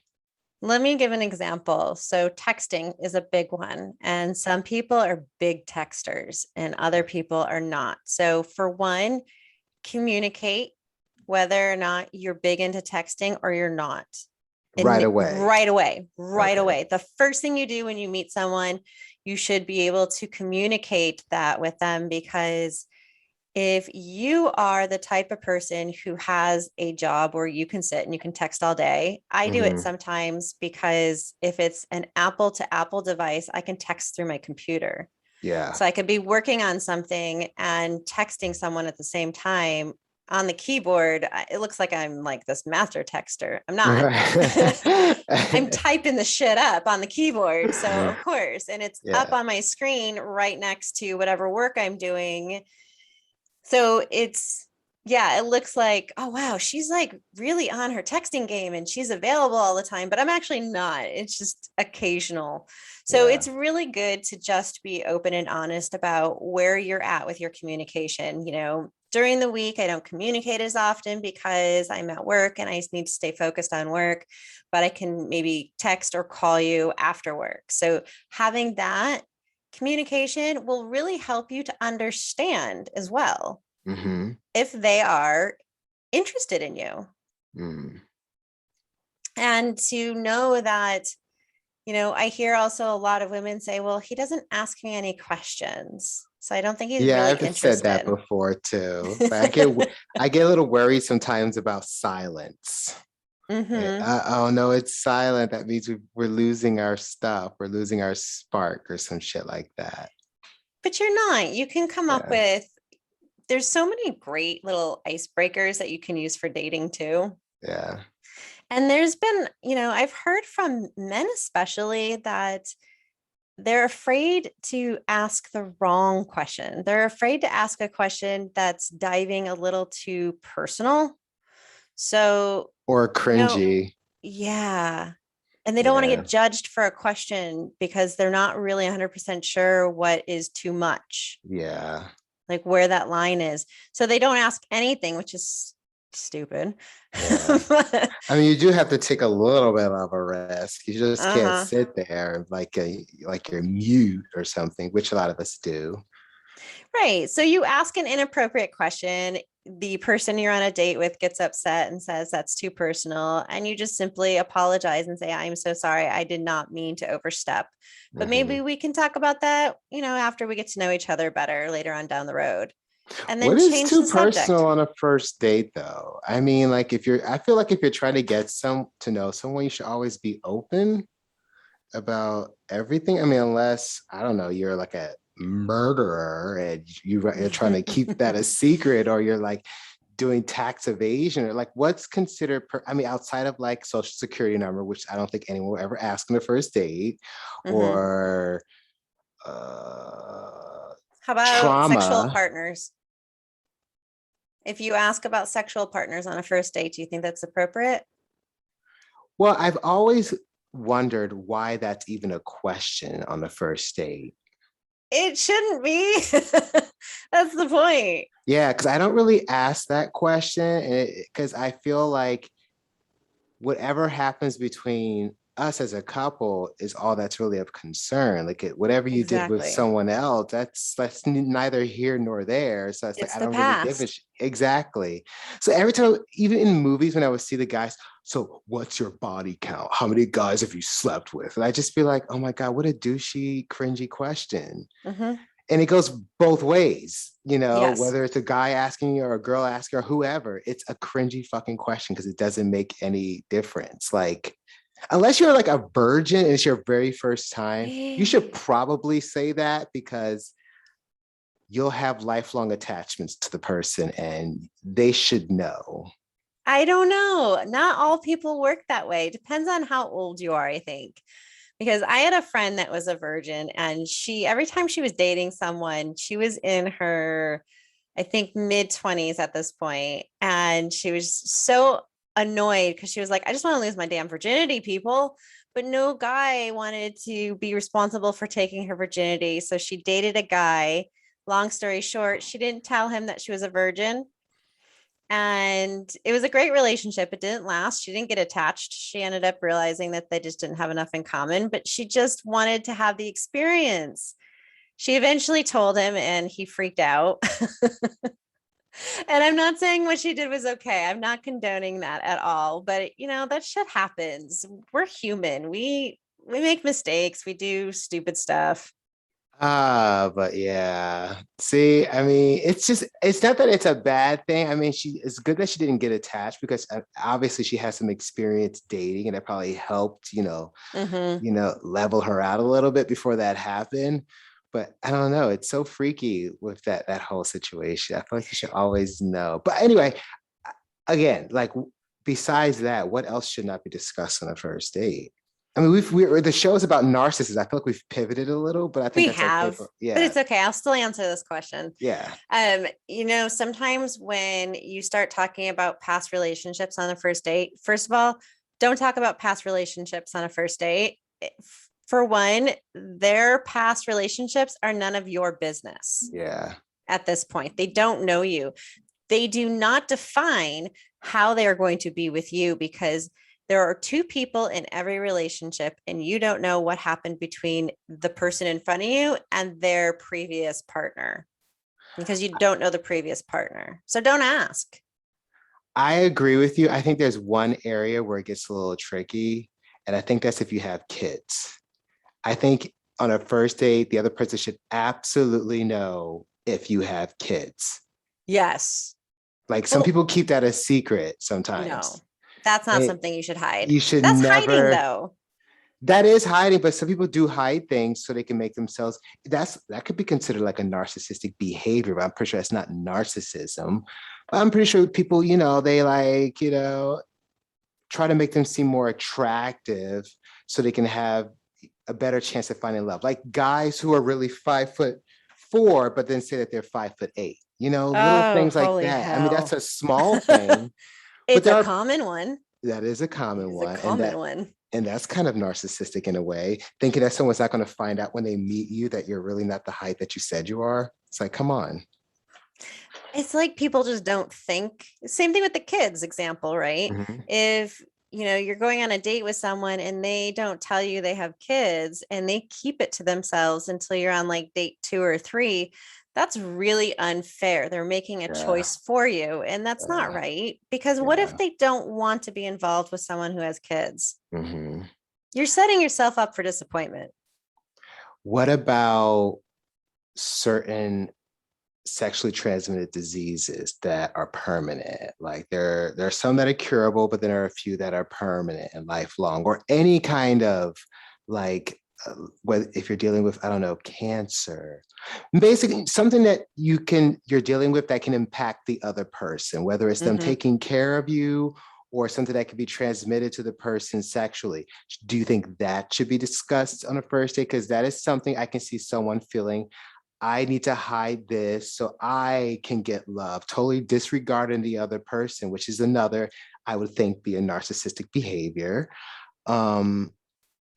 Let me give an example. So, texting is a big one, and some people are big texters and other people are not. So, for one, communicate whether or not you're big into texting or you're not. Right And away. right away, right Okay. away. The first thing you do when you meet someone, you should be able to communicate that with them, because if you are the type of person who has a job where you can sit and you can text all day, I do it Hmm. sometimes because if it's an Apple to Apple device, I can text through my computer. Yeah. So I could be working on something and texting someone at the same time on the keyboard. It looks like I'm like this master texter. I'm not. I'm Right. typing the shit up on the keyboard. So, of course, and it's up Yeah. on my screen right next to whatever work I'm doing. So yeah, it looks like, oh, wow, she's like really on her texting game and she's available all the time, but I'm actually not. It's just occasional. So Yeah. it's really good to just be open and honest about where you're at with your communication. during the week, I don't communicate as often because I'm at work and I need to stay focused on work, but I can maybe text or call you after work. So having that communication will really help you to understand as well Mm-hmm. if they are interested in you. Mm. And to know that, I hear also a lot of women say, well, he doesn't ask me any questions. So I don't think he's Yeah, really I've said that interested. before too. But I get a little worried sometimes about silence. Mm-hmm. Oh no, it's silent. That means we're losing our stuff. We're losing our spark or some shit like that. But you're not. You can come up Yeah, with, there's so many great little icebreakers that you can use for dating too. yeah. And there's been, I've heard from men especially that they're afraid to ask the wrong question. They're afraid to ask a question that's diving a little too personal. So, Or you know, cringy. yeah. And they don't want to Yeah, get judged for a question because they're not really 100% sure what is too much, yeah, like where that line is. So they don't ask anything, which is stupid. yeah. I mean, you do have to take a little bit of a risk. You just can't Uh-huh. sit there like you're mute or something, which a lot of us do. Right. So you ask an inappropriate question. The person you're on a date with gets upset and says that's too personal. And you just simply apologize and say, I'm so sorry. I did not mean to overstep. But Hmm. maybe we can talk about that, after we get to know each other better later on down the road. And then What is change too the personal subject. on a first date, though? I mean, like I feel like if you're trying to get some to know someone, you should always be open about everything. I mean, unless I don't know, you're like a murderer and you're trying to keep that a secret, or you're like doing tax evasion, or like what's considered. I mean, outside of like social security number, which I don't think anyone will ever ask on the first date, Mhm. or uh, How about sexual trauma. partners? If you ask about sexual partners on a first date, do you think that's appropriate? Well, I've always wondered why that's even a question on the first date. It shouldn't be. That's the point. Yeah, because I don't really ask that question because I feel like whatever happens between us as a couple is all that's really of concern. Like whatever you did with Exactly. someone else, that's neither here nor there. So it's like It's I the don't really past. exactly. So every time, even in movies, when I would see the guys, so what's your body count? How many guys have you slept with? And I just be like, oh my god, what a douchey, cringy question. Hmm. And it goes both ways, Yes. whether it's a guy asking you or a girl asking or whoever. It's a cringy fucking question because it doesn't make any difference. Like, unless you're like a virgin and it's your very first time, you should probably say that because you'll have lifelong attachments to the person and they should know. I don't know. Not all people work that way. Depends on how old you are, I think. Because I had a friend that was a virgin and every time she was dating someone, she was in her, I think, mid 20s at this point, and she was so annoyed because she was like, I just want to lose my damn virginity, people. But no guy wanted to be responsible for taking her virginity. So she dated a guy. Long story short, she didn't tell him that she was a virgin. And it was a great relationship. It didn't last. She didn't get attached. She ended up realizing that they just didn't have enough in common, but she just wanted to have the experience. She eventually told him and he freaked out. And I'm not saying what she did was okay. I'm not condoning that at all, but that shit happens. We're human. We make mistakes. We do stupid stuff. But yeah. See, I mean, it's not that it's a bad thing. I mean, it's good that she didn't get attached because obviously she has some experience dating and that probably helped, Hmm. level her out a little bit before that happened. But I don't know. It's so freaky with that whole situation. I feel like you should always know. But anyway, again, like besides that, what else should not be discussed on a first date? I mean, the show is about narcissists. I feel like we've pivoted a little, but I think We that's okay have, for but yeah, it's okay. I'll still answer this question. yeah. Sometimes when you start talking about past relationships on a first date, first of all, don't talk about past relationships on a first date. For one, their past relationships are none of your business. Yeah. at this point. They don't know you. They do not define how they are going to be with you, because there are two people in every relationship and you don't know what happened between the person in front of you and their previous partner, because you don't know the previous partner. So don't ask. I agree with you. I think there's one area where it gets a little tricky, and I think that's if you have kids. I think on a first date, the other person should absolutely know if you have kids. Yes. Like some Well, people keep that a secret no, sometimes. that's not And something you should hide. you should That's hiding, never, though. that is hiding, but some people do hide things so they can make themselves, that could be considered like a narcissistic behavior, but I'm pretty sure that's not narcissism. But I'm pretty sure people, they like, try to make them seem more attractive so they can have a better chance of finding love. Like guys who are really 5'4", but then say that they're 5'8", little Oh, things like holy that. I mean, that's hell. a small thing, but It's there a are, common one. that is a It common is a one. common one. And that's kind of narcissistic in a way, thinking that someone's not going to find out when they meet you that you're really not the height that you said you are. It's like, come on. It's like people just don't think. Same thing with the kids example, right? Mhm. If you're going on a date with someone and they don't tell you they have kids and they keep it to themselves until you're on like date 2 or 3, that's really unfair. They're making a Yeah, choice for you, and that's not yeah, right, because what if yeah. they don't want to be involved with someone who has kids? Hmm. You're setting yourself up for disappointment. What about certain sexually transmitted diseases that are permanent? Like there are some that are curable, but then there are a few that are permanent and lifelong, or any kind of like whether if you're dealing with, I don't know, cancer, basically something that you're dealing with that can impact the other person, whether it's them Mhm. taking care of you or something that can be transmitted to the person sexually. Do you think that should be discussed on a first date? Because that is something I can see someone feeling, I need to hide this so I can get love, totally disregarding the other person, which is another, I would think, be a narcissistic behavior. Um,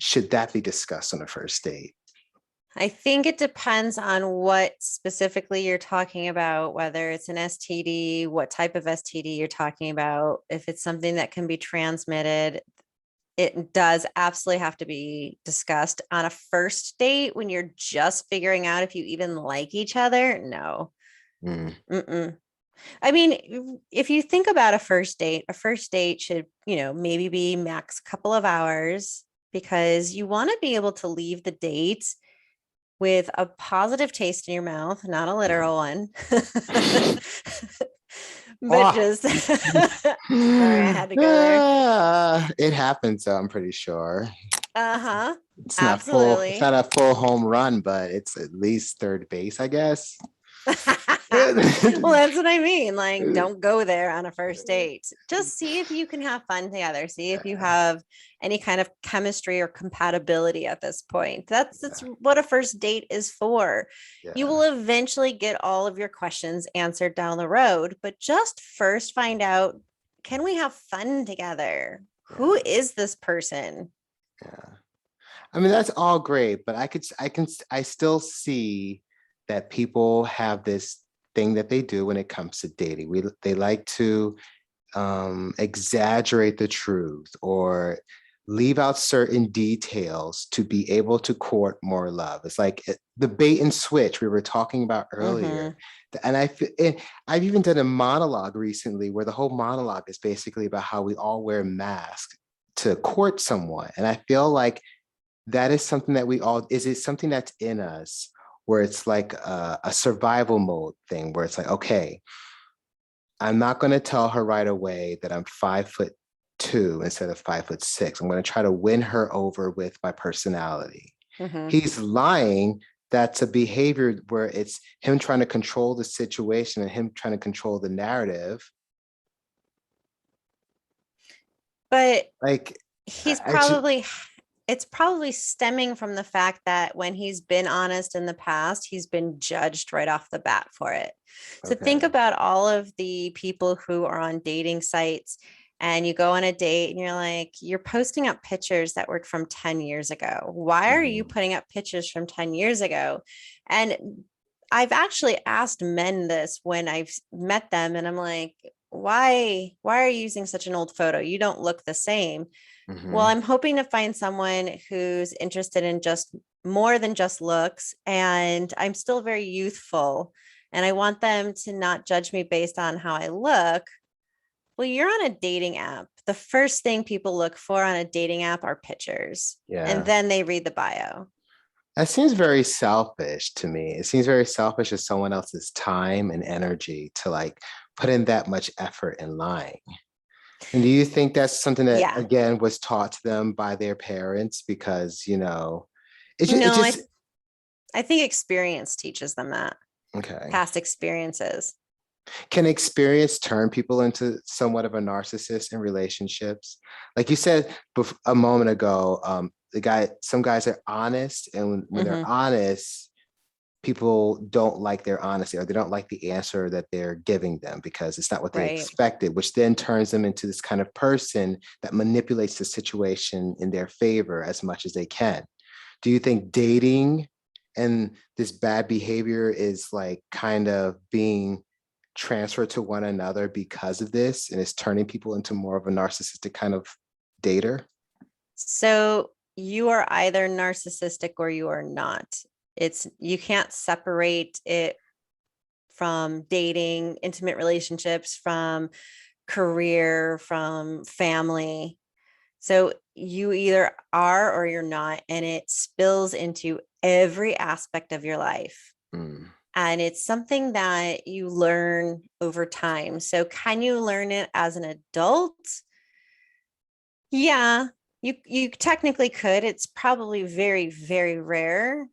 should that be discussed on a first date? I think it depends on what specifically you're talking about, whether it's an STD, what type of STD you're talking about. If it's something that can be transmitted, it does absolutely have to be discussed on a first date when you're just figuring out if you even like each other. No. Mm, Mm-mm. I mean, if you think about a first date should, maybe be max a couple of hours, because you want to be able to leave the date with a positive taste in your mouth, not a mm. literal one. But Oh, just sorry, I had to go there. it happens, though, I'm pretty sure. Uh-huh. It's Absolutely. not a full home run, but it's at least third base, I guess. Well, that's what I mean. Like, don't go there on a first date. Just see if you can have fun together. See if you have any kind of chemistry or compatibility at this point. That's what a first date is for. You Yeah, will eventually get all of your questions answered down the road, but just first find out, can we have fun together? Who yeah, is this person? yeah. I mean, that's all great, but I still see that people have this thing that they do when it comes to dating. They like to exaggerate the truth or leave out certain details to be able to court more love. It's like the bait and switch we were talking about earlier. Mm-hmm. I've even done a monologue recently where the whole monologue is basically about how we all wear masks to court someone. And I feel like that is something that is it something that's in us where it's like a survival mode thing where it's like, okay, I'm not going to tell her right away that I'm 5'2" instead of 5'6". I'm going to try to win her over with my personality. Mm-hmm. He's lying. That's a behavior where it's him trying to control the situation and him trying to control the narrative. But Like, he's I just, probably it's probably stemming from the fact that when he's been honest in the past, he's been judged right off the bat for it. So think okay. about all of the people who are on dating sites, and you go on a date and you're like, you're posting up pictures that were from 10 years ago. Why are you Mhm. putting up pictures from 10 years ago? And I've actually asked men this when I've met them, and I'm like, why are you using such an old photo? You don't look the same. Well, Hmm. I'm hoping to find someone who's interested in just more than just looks. And I'm still very youthful. And I want them to not judge me based on how I look. Well, you're on a dating app. The first thing people look for on a dating app are pictures, and Yeah. then they read the bio. That seems very selfish to me. It seems very selfish as someone else's time and energy to like put in that much effort in lying. And do you think that's something that Yeah. again was taught to them by their parents? Because, it No, just I think experience teaches them that, okay. past experiences. Can experience turn people into somewhat of a narcissist in relationships? Like you said a moment ago, some guys are honest, and when they're Hmm. honest, people don't like their honesty or they don't like the answer that they're giving them because it's not what they Right. expected, which then turns them into this kind of person that manipulates the situation in their favor as much as they can. Do you think dating and this bad behavior is like kind of being transferred to one another because of this and it's turning people into more of a narcissistic kind of dater? So you are either narcissistic or you are not. It's you can't separate it from dating, intimate relationships, from career, from family. So you either are or you're not, and it spills into every aspect of your life. Mm, And it's something that you learn over time. So can you learn it as an adult? Yeah, you technically could. It's probably very, very rare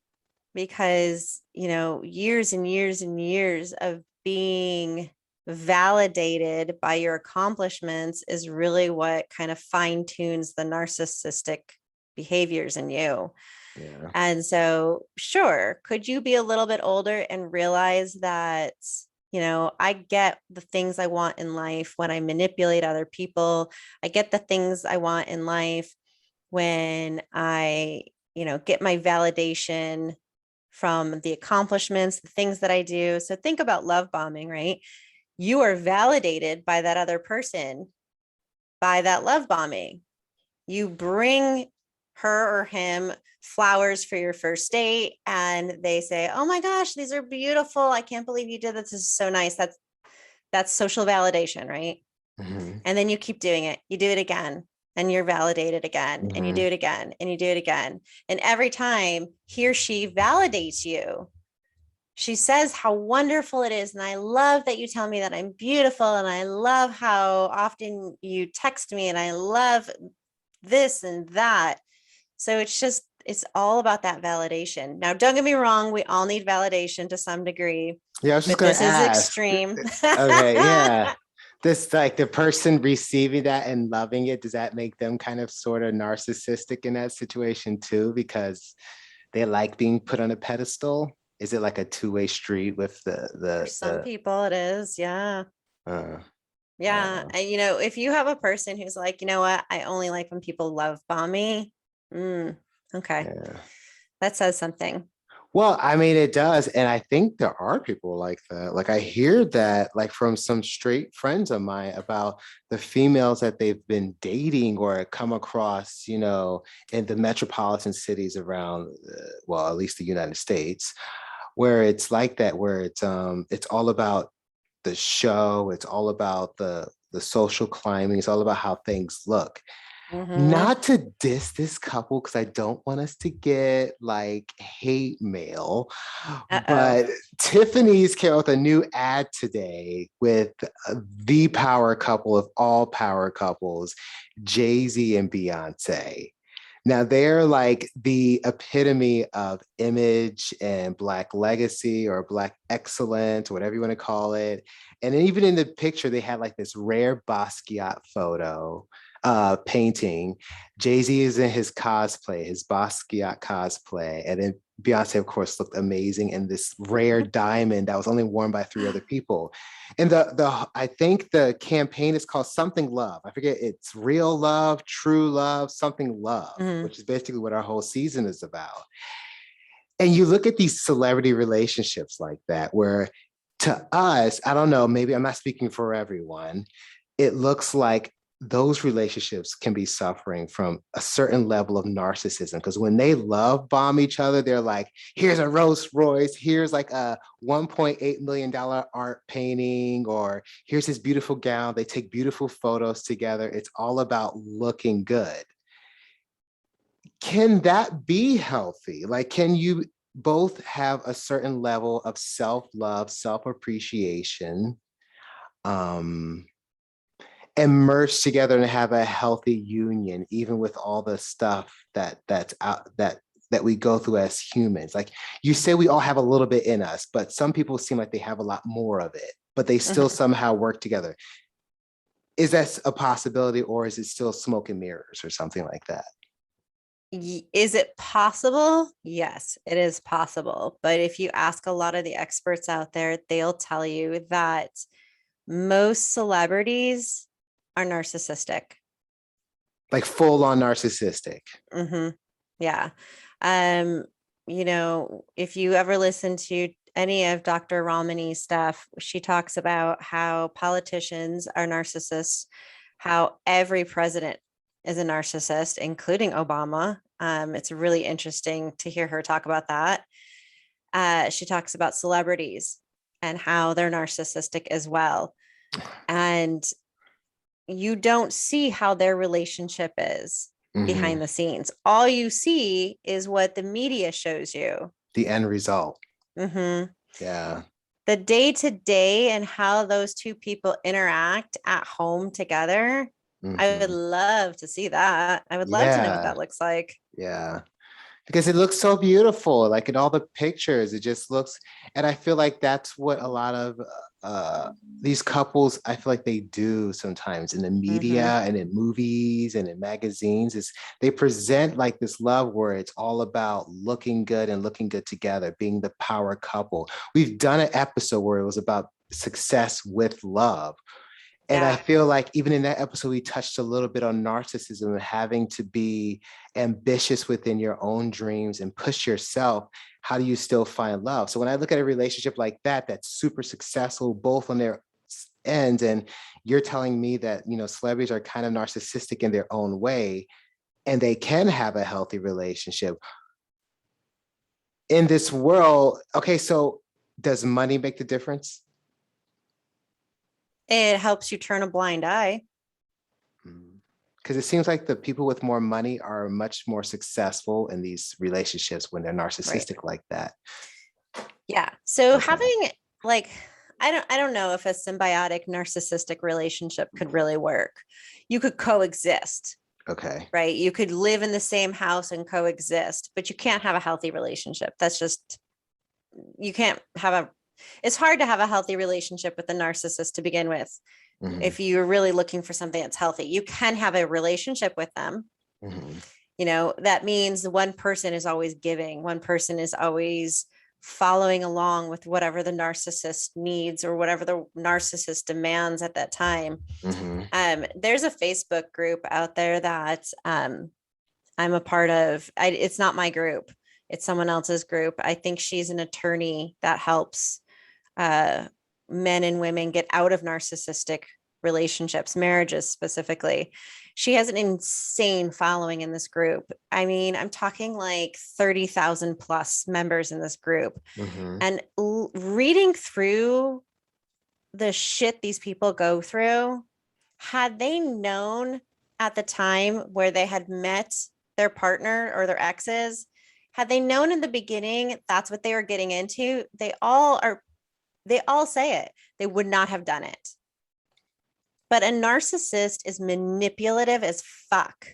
because, years and years and years of being validated by your accomplishments is really what kind of fine tunes the narcissistic behaviors in you. yeah. And so, sure, could you be a little bit older and realize that, I get the things I want in life when I manipulate other people. I get the things I want in life when I, get my validation from the accomplishments, the things that I do. So think about love bombing, right? You are validated by that other person by that love bombing. You bring her or him flowers for your first date and they say, "Oh my gosh, these are beautiful. I can't believe you did this. This is so nice." That's social validation, right? Hmm. And then you keep doing it. You do it again and you're validated again and you do Hmm. it again and you do it again. And every time he or she validates you, she says how wonderful it is. And I love that you tell me that I'm beautiful. And I love how often you text me. And I love this and that. So it's all about that validation. Now, don't get me wrong, we all need validation to some degree, Yeah, I was just but gonna this is ask. extreme. Okay, yeah. This like the person receiving that and loving it, does that make them kind of sort of narcissistic in that situation too? Because they like being put on a pedestal? Is it like a two-way street with For some people, it is. Yeah. uh I don't Yeah. know. And, if you have a person who's like, you know what, I only like when people love bomb me. Okay. Yeah. That says something. Well, I mean, it does. And I think there are people like that. Like I hear that like from some straight friends of mine about the females that they've been dating or come across, in the metropolitan cities around, well, at least the United States, where it's like that, where it's all about the show, it's all about the social climbing, it's all about how things look. Mm-hmm. Not to diss this couple because I don't want us to get like hate mail, Uh-oh. but Tiffany's came out with a new ad today with the power couple of all power couples, Jay-Z and Beyonce. Now they're like the epitome of image and Black legacy or Black excellence, whatever you want to call it. And even in the picture, they had like this rare Basquiat photo painting. Jay-Z is in his cosplay, his Basquiat cosplay. And then Beyonce, of course, looked amazing in this rare diamond that was only worn by three other people. And the I think the campaign is called something love. I forget, it's real love, true love, something love, Mm-hmm. which is basically what our whole season is about. And you look at these celebrity relationships like that, where to us, I don't know, maybe I'm not speaking for everyone, it looks like those relationships can be suffering from a certain level of narcissism. Because when they love bomb each other, they're like, here's a Rolls Royce, here's like a $1.8 million art painting, or here's his beautiful gown. They take beautiful photos together. It's all about looking good. Can that be healthy? Like, can you both have a certain level of self-love, self-appreciation, um, and merge together and have a healthy union, even with all the stuff that's out that we go through as humans? Like you say, we all have a little bit in us, but some people seem like they have a lot more of it, but they still Mhm. somehow work together. Is that a possibility, or is it still smoke and mirrors or something like that? Is it possible? Yes, it is possible. But if you ask a lot of the experts out there, they'll tell you that most celebrities are narcissistic. Like full on narcissistic. Hmm. Yeah. Um, if you ever listen to any of Dr. Ramani's stuff, she talks about how politicians are narcissists, how every president is a narcissist, including Obama. It's really interesting to hear her talk about that. She talks about celebrities and how they're narcissistic as well. And you don't see how their relationship is Mhm. behind the scenes. All you see is what the media shows you. The end result. Mhm. Yeah. The day to day and how those two people interact at home together. I would Mhm. love to see that. I would love to know what Yeah. that looks like. Yeah. Because it looks so beautiful, like in all the pictures, it just looks, and I feel like that's what a lot of these couples, I feel like they do sometimes in the Hmm. media and in movies and in magazines, is they present like this love where it's all about looking good and looking good together, being the power couple. We've done an episode where it was about success with love. And I Yeah. feel like even in that episode, we touched a little bit on narcissism and having to be ambitious within your own dreams and push yourself. How do you still find love? So when I look at a relationship like that, that's super successful, both on their ends, and you're telling me that, celebrities are kind of narcissistic in their own way, and they can have a healthy relationship in this world. Okay, so does money make the difference? It helps you turn a blind eye. Because it seems like the people with more money are much more successful in these relationships when they're Right. narcissistic like that. Yeah. So Okay. having like I don't know if a symbiotic narcissistic relationship could really work. You could coexist, Okay. right? You could live in the same house and coexist, but you can't have a healthy relationship. That's just you can't have a it's hard to have a healthy relationship with a narcissist to begin with. Hmm. If you're really looking for something that's healthy, you can have a relationship with them. Hmm. That means one person is always giving, one person is always following along with whatever the narcissist needs or whatever the narcissist demands at that time. Hmm. There's a Facebook group out there that I'm a part of. It's not my group, it's someone else's group. I think she's an attorney that helps uh, men and women get out of narcissistic relationships, marriages specifically. She has an insane following in this group. I mean, I'm talking like 30,000 plus members in this group. Hmm. And reading through the shit these people go through, had they known at the time where they had met their partner or their exes, had they known in the beginning that's what they were getting into, they all say it. They would not have done it. But a narcissist is manipulative as fuck.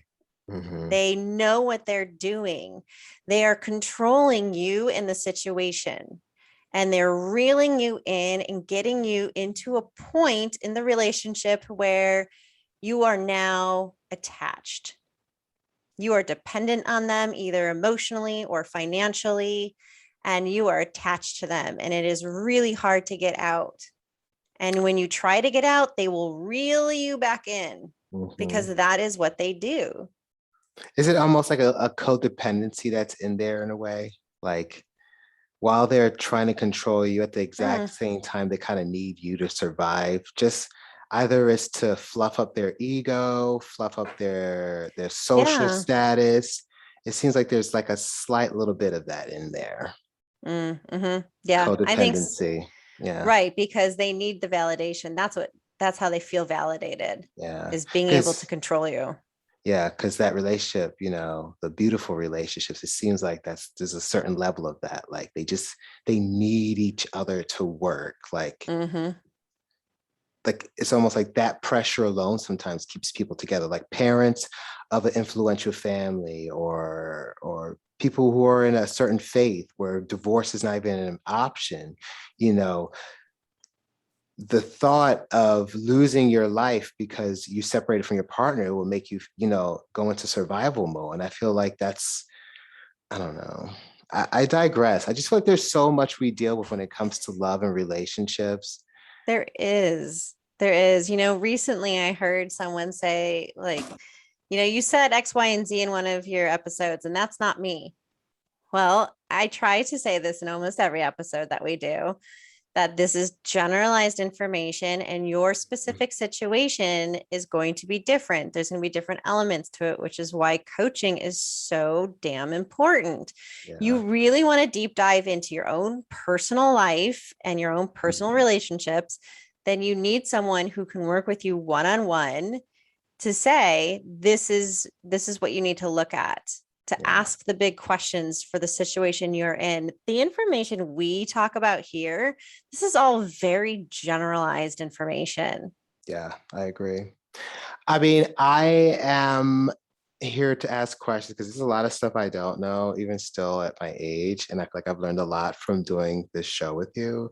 Hmm. They know what they're doing. They are controlling you in the situation and they're reeling you in and getting you into a point in the relationship where you are now attached. You are dependent on them, either emotionally or financially, and you are attached to them. And it is really hard to get out. And when you try to get out, they will reel you back in Hmm. because that is what they do. Is it almost like a codependency that's in there in a way? Like, while they're trying to control you at the exact Mm, same time they kind of need you to survive. Just either is to fluff up their ego, fluff up their social yeah. status. It seems like there's like a slight little bit of that in there. Yeah, I think Codependency. Yeah. right, because they need the validation. That's how they feel validated, Yeah. is being able to Because control you. yeah, because that relationship, the beautiful relationships, it seems like there's a certain level of that. Like they need each other to work. Hmm. Like it's almost like that pressure alone sometimes keeps people together, like parents of an influential family or people who are in a certain faith where divorce is not even an option. you know the thought of losing your life because you separated from your partner will make you go into survival mode, and I feel like that's, I don't know. I digress. I just feel like there's so much we deal with when it comes to love and relationships. There is. There is. Recently I heard someone say, like, you said X, Y, and Z in one of your episodes, and that's not me. Well, I try to say this in almost every episode that we do, that this is generalized information and your specific situation is going to be different. There's going to be different elements to it, which is why coaching is so damn important. You Yeah. really want to deep dive into your own personal life and your own personal Mhm. relationships. Then you need someone who can work with you one on one to say this is what you need to look at, to Yeah. ask the big questions for the situation you're in. The information we talk about here, this is all very generalized information. Yeah, I agree. I mean, I am here to ask questions because there's a lot of stuff I don't know, even still at my age. And I feel like I've learned a lot from doing this show with you,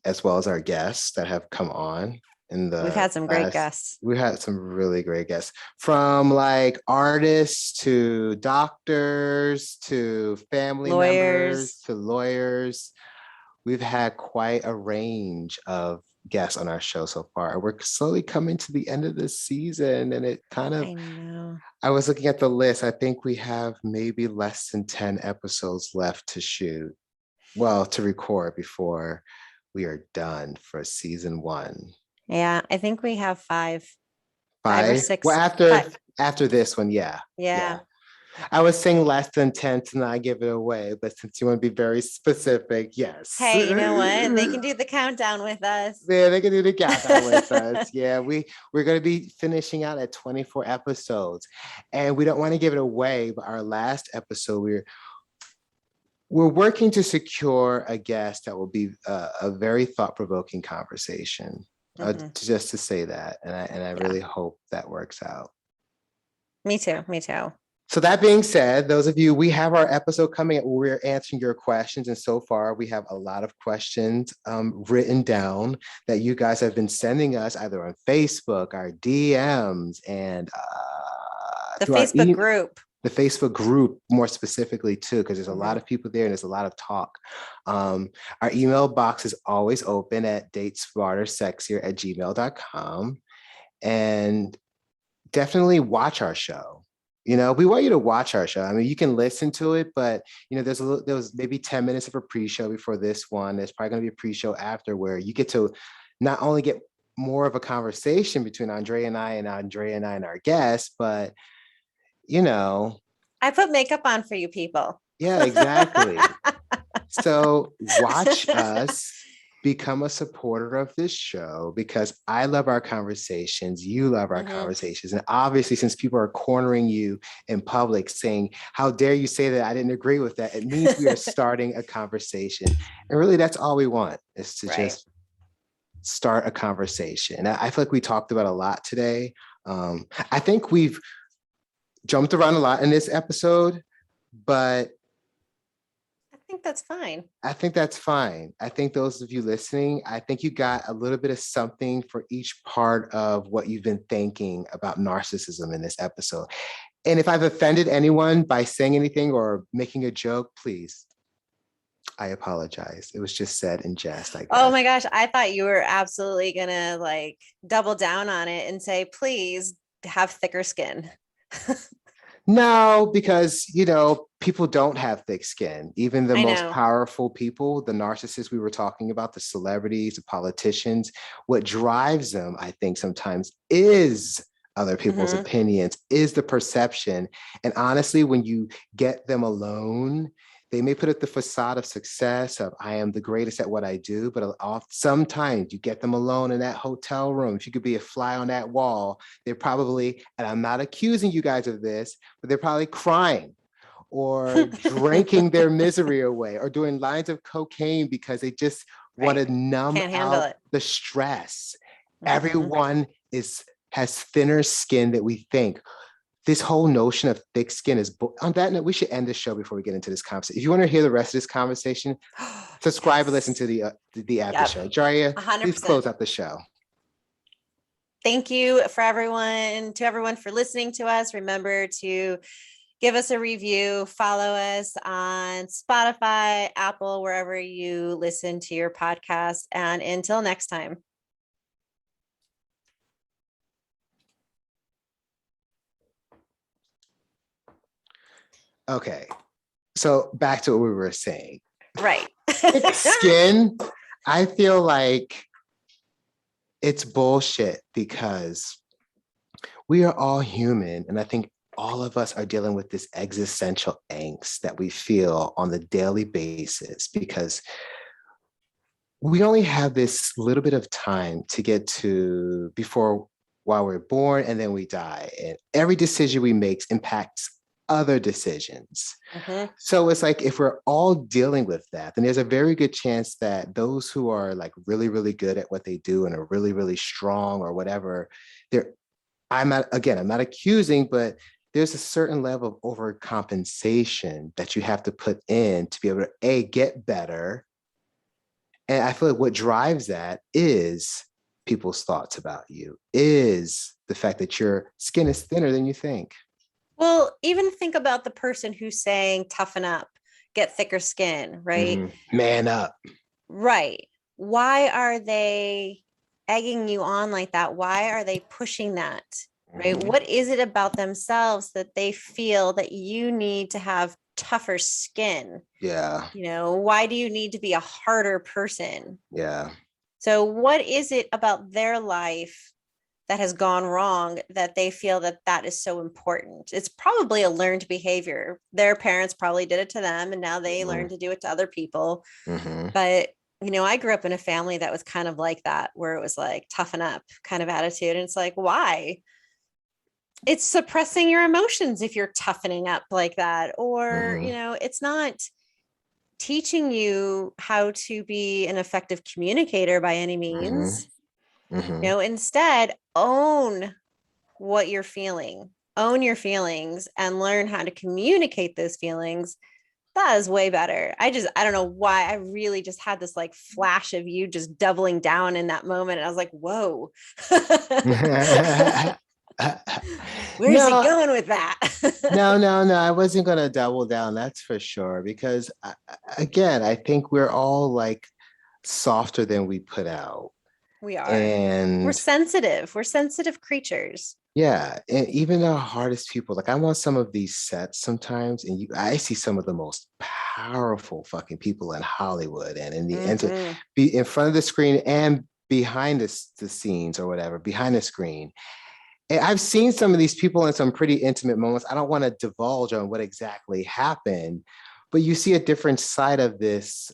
as well as our guests that have come on in We've the had some great last. guests. We had some really great guests, from like artists to doctors to family members Lawyers. to lawyers. We've had quite a range of guests on our show so far. We're slowly coming to the end of this season, and it kind of, I know. I was looking at the list. I think we have maybe less than 10 episodes left to shoot, well, to record before we are done for season one. Yeah, I think we have five or Five? Well, six. after Five. after this one, yeah. Yeah. Yeah. I was saying less than 10 to not give it away, but since you want to be very specific, yes. Hey, you know what? They can do the countdown with us. Yeah, they can do the countdown with us. Yeah, we're going to be finishing out at 24 episodes, and we don't want to give it away. But our last episode, we're working to secure a guest that will be a very thought provoking conversation. Mhm. Just to say that, and I Yeah, really hope that works out. me too. Me too. So that being said, those of you, we have our episode coming up where we're answering your questions. And so far, we have a lot of questions written down that you guys have been sending us either on Facebook, our DMs, and The through Facebook group. the Facebook group more specifically too, because there's a lot Mhm. of people there and there's a lot of talk. Our email box is always open at datesmartersexier@gmail.com. And definitely watch our show. We want you to watch our show. I mean, you can listen to it, but there was maybe 10 minutes of a pre-show before this one. There's probably going to be a pre-show after where you get to not only get more of a conversation between Andrea and I and our guests, but you know, I put makeup on for you people. yeah, exactly. So watch us, become a supporter of this show because I love our conversations. You love our Mhm. conversations. And obviously, since people are cornering you in public saying, how dare you say that? I didn't agree with that. It means we are starting a conversation. And really, that's all we want is to Right. just start a conversation. And I feel like we talked about a lot today. I think we've jumped around a lot in this episode, but I think that's fine. I think that's fine. I think those of you listening, I think you got a little bit of something for each part of what you've been thinking about narcissism in this episode. And if I've offended anyone by saying anything or making a joke, please, I apologize. It was just said in jest, I Oh guess. my gosh, I thought you were absolutely gonna like double down on it and say, please have thicker skin. No, because people don't have thick skin. Even the I most know. powerful people, the narcissists we were talking about, the celebrities, the politicians, what drives them, I think sometimes is other people's Hmm. opinions, is the perception. And honestly, when you get them alone, they may put up the facade of success of I am the greatest at what I do, but sometimes you get them alone in that hotel room. If you could be a fly on that wall, they're probably, and I'm not accusing you guys of this, but they're probably crying or drinking their misery away or doing lines of cocaine because they just want Right. to numb Can't handle out it. the stress. Hmm. Everyone has thinner skin that we think. This whole notion of thick skin is on that note. We should end the show before we get into this conversation. If you want to hear the rest of this conversation, subscribe and listen Yes. to the after Yep. show. Jaria, please 100%. close out the show. Thank you to everyone for listening to us. Remember to give us a review, follow us on Spotify, Apple, wherever you listen to your podcast. And until next time. Okay, so back to what we were saying. Right. Thick skin, I feel like it's bullshit because we are all human. And I think all of us are dealing with this existential angst that we feel on the daily basis because we only have this little bit of time to get to before while we're born and then we die. And every decision we make impacts other decisions. Mhm. So it's like if we're all dealing with that, then there's a very good chance that those who are like really, really good at what they do and are really, really strong or whatever, they're I'm not accusing, but there's a certain level of overcompensation that you have to put in to be able to get better. And I feel like what drives that is people's thoughts about you, is the fact that your skin is thinner than you think. Well, even think about the person who's saying toughen up, get thicker skin, right? Man up. Right. Why are they egging you on like that? Why are they pushing that? Right? Mhm. What is it about themselves that they feel that you need to have tougher skin? Yeah. Why do you need to be a harder person? Yeah. So, what is it about their life that has gone wrong that they feel that that is so important? It's probably a learned behavior. Their parents probably did it to them and now they learn Mhm. to do it to other people. Mhm. But I grew up in a family that was kind of like that, where it was like toughen up kind of attitude. And it's like, why? It's suppressing your emotions if you're toughening up like that. Or, Mhm. it's not teaching you how to be an effective communicator by any Mhm. means. Mhm. Instead, own what you're feeling, own your feelings, and learn how to communicate those feelings. That is way better. I don't know why. I really just had this like flash of you just doubling down in that moment. And I was like, whoa. Where's he No, going with that? no. I wasn't going to double down. That's for sure. Because again, I think we're all like softer than we put out. We are. We're And sensitive. We're sensitive creatures. yeah, and even the hardest people, like I'm on some of these sets sometimes, and I see some of the most powerful fucking people in Hollywood and in the enter Mm-hmm. be in front of the screen and behind the scenes or whatever, behind the screen. And I've seen some of these people in some pretty intimate moments. I don't want to divulge on what exactly happened, but you see a different side of this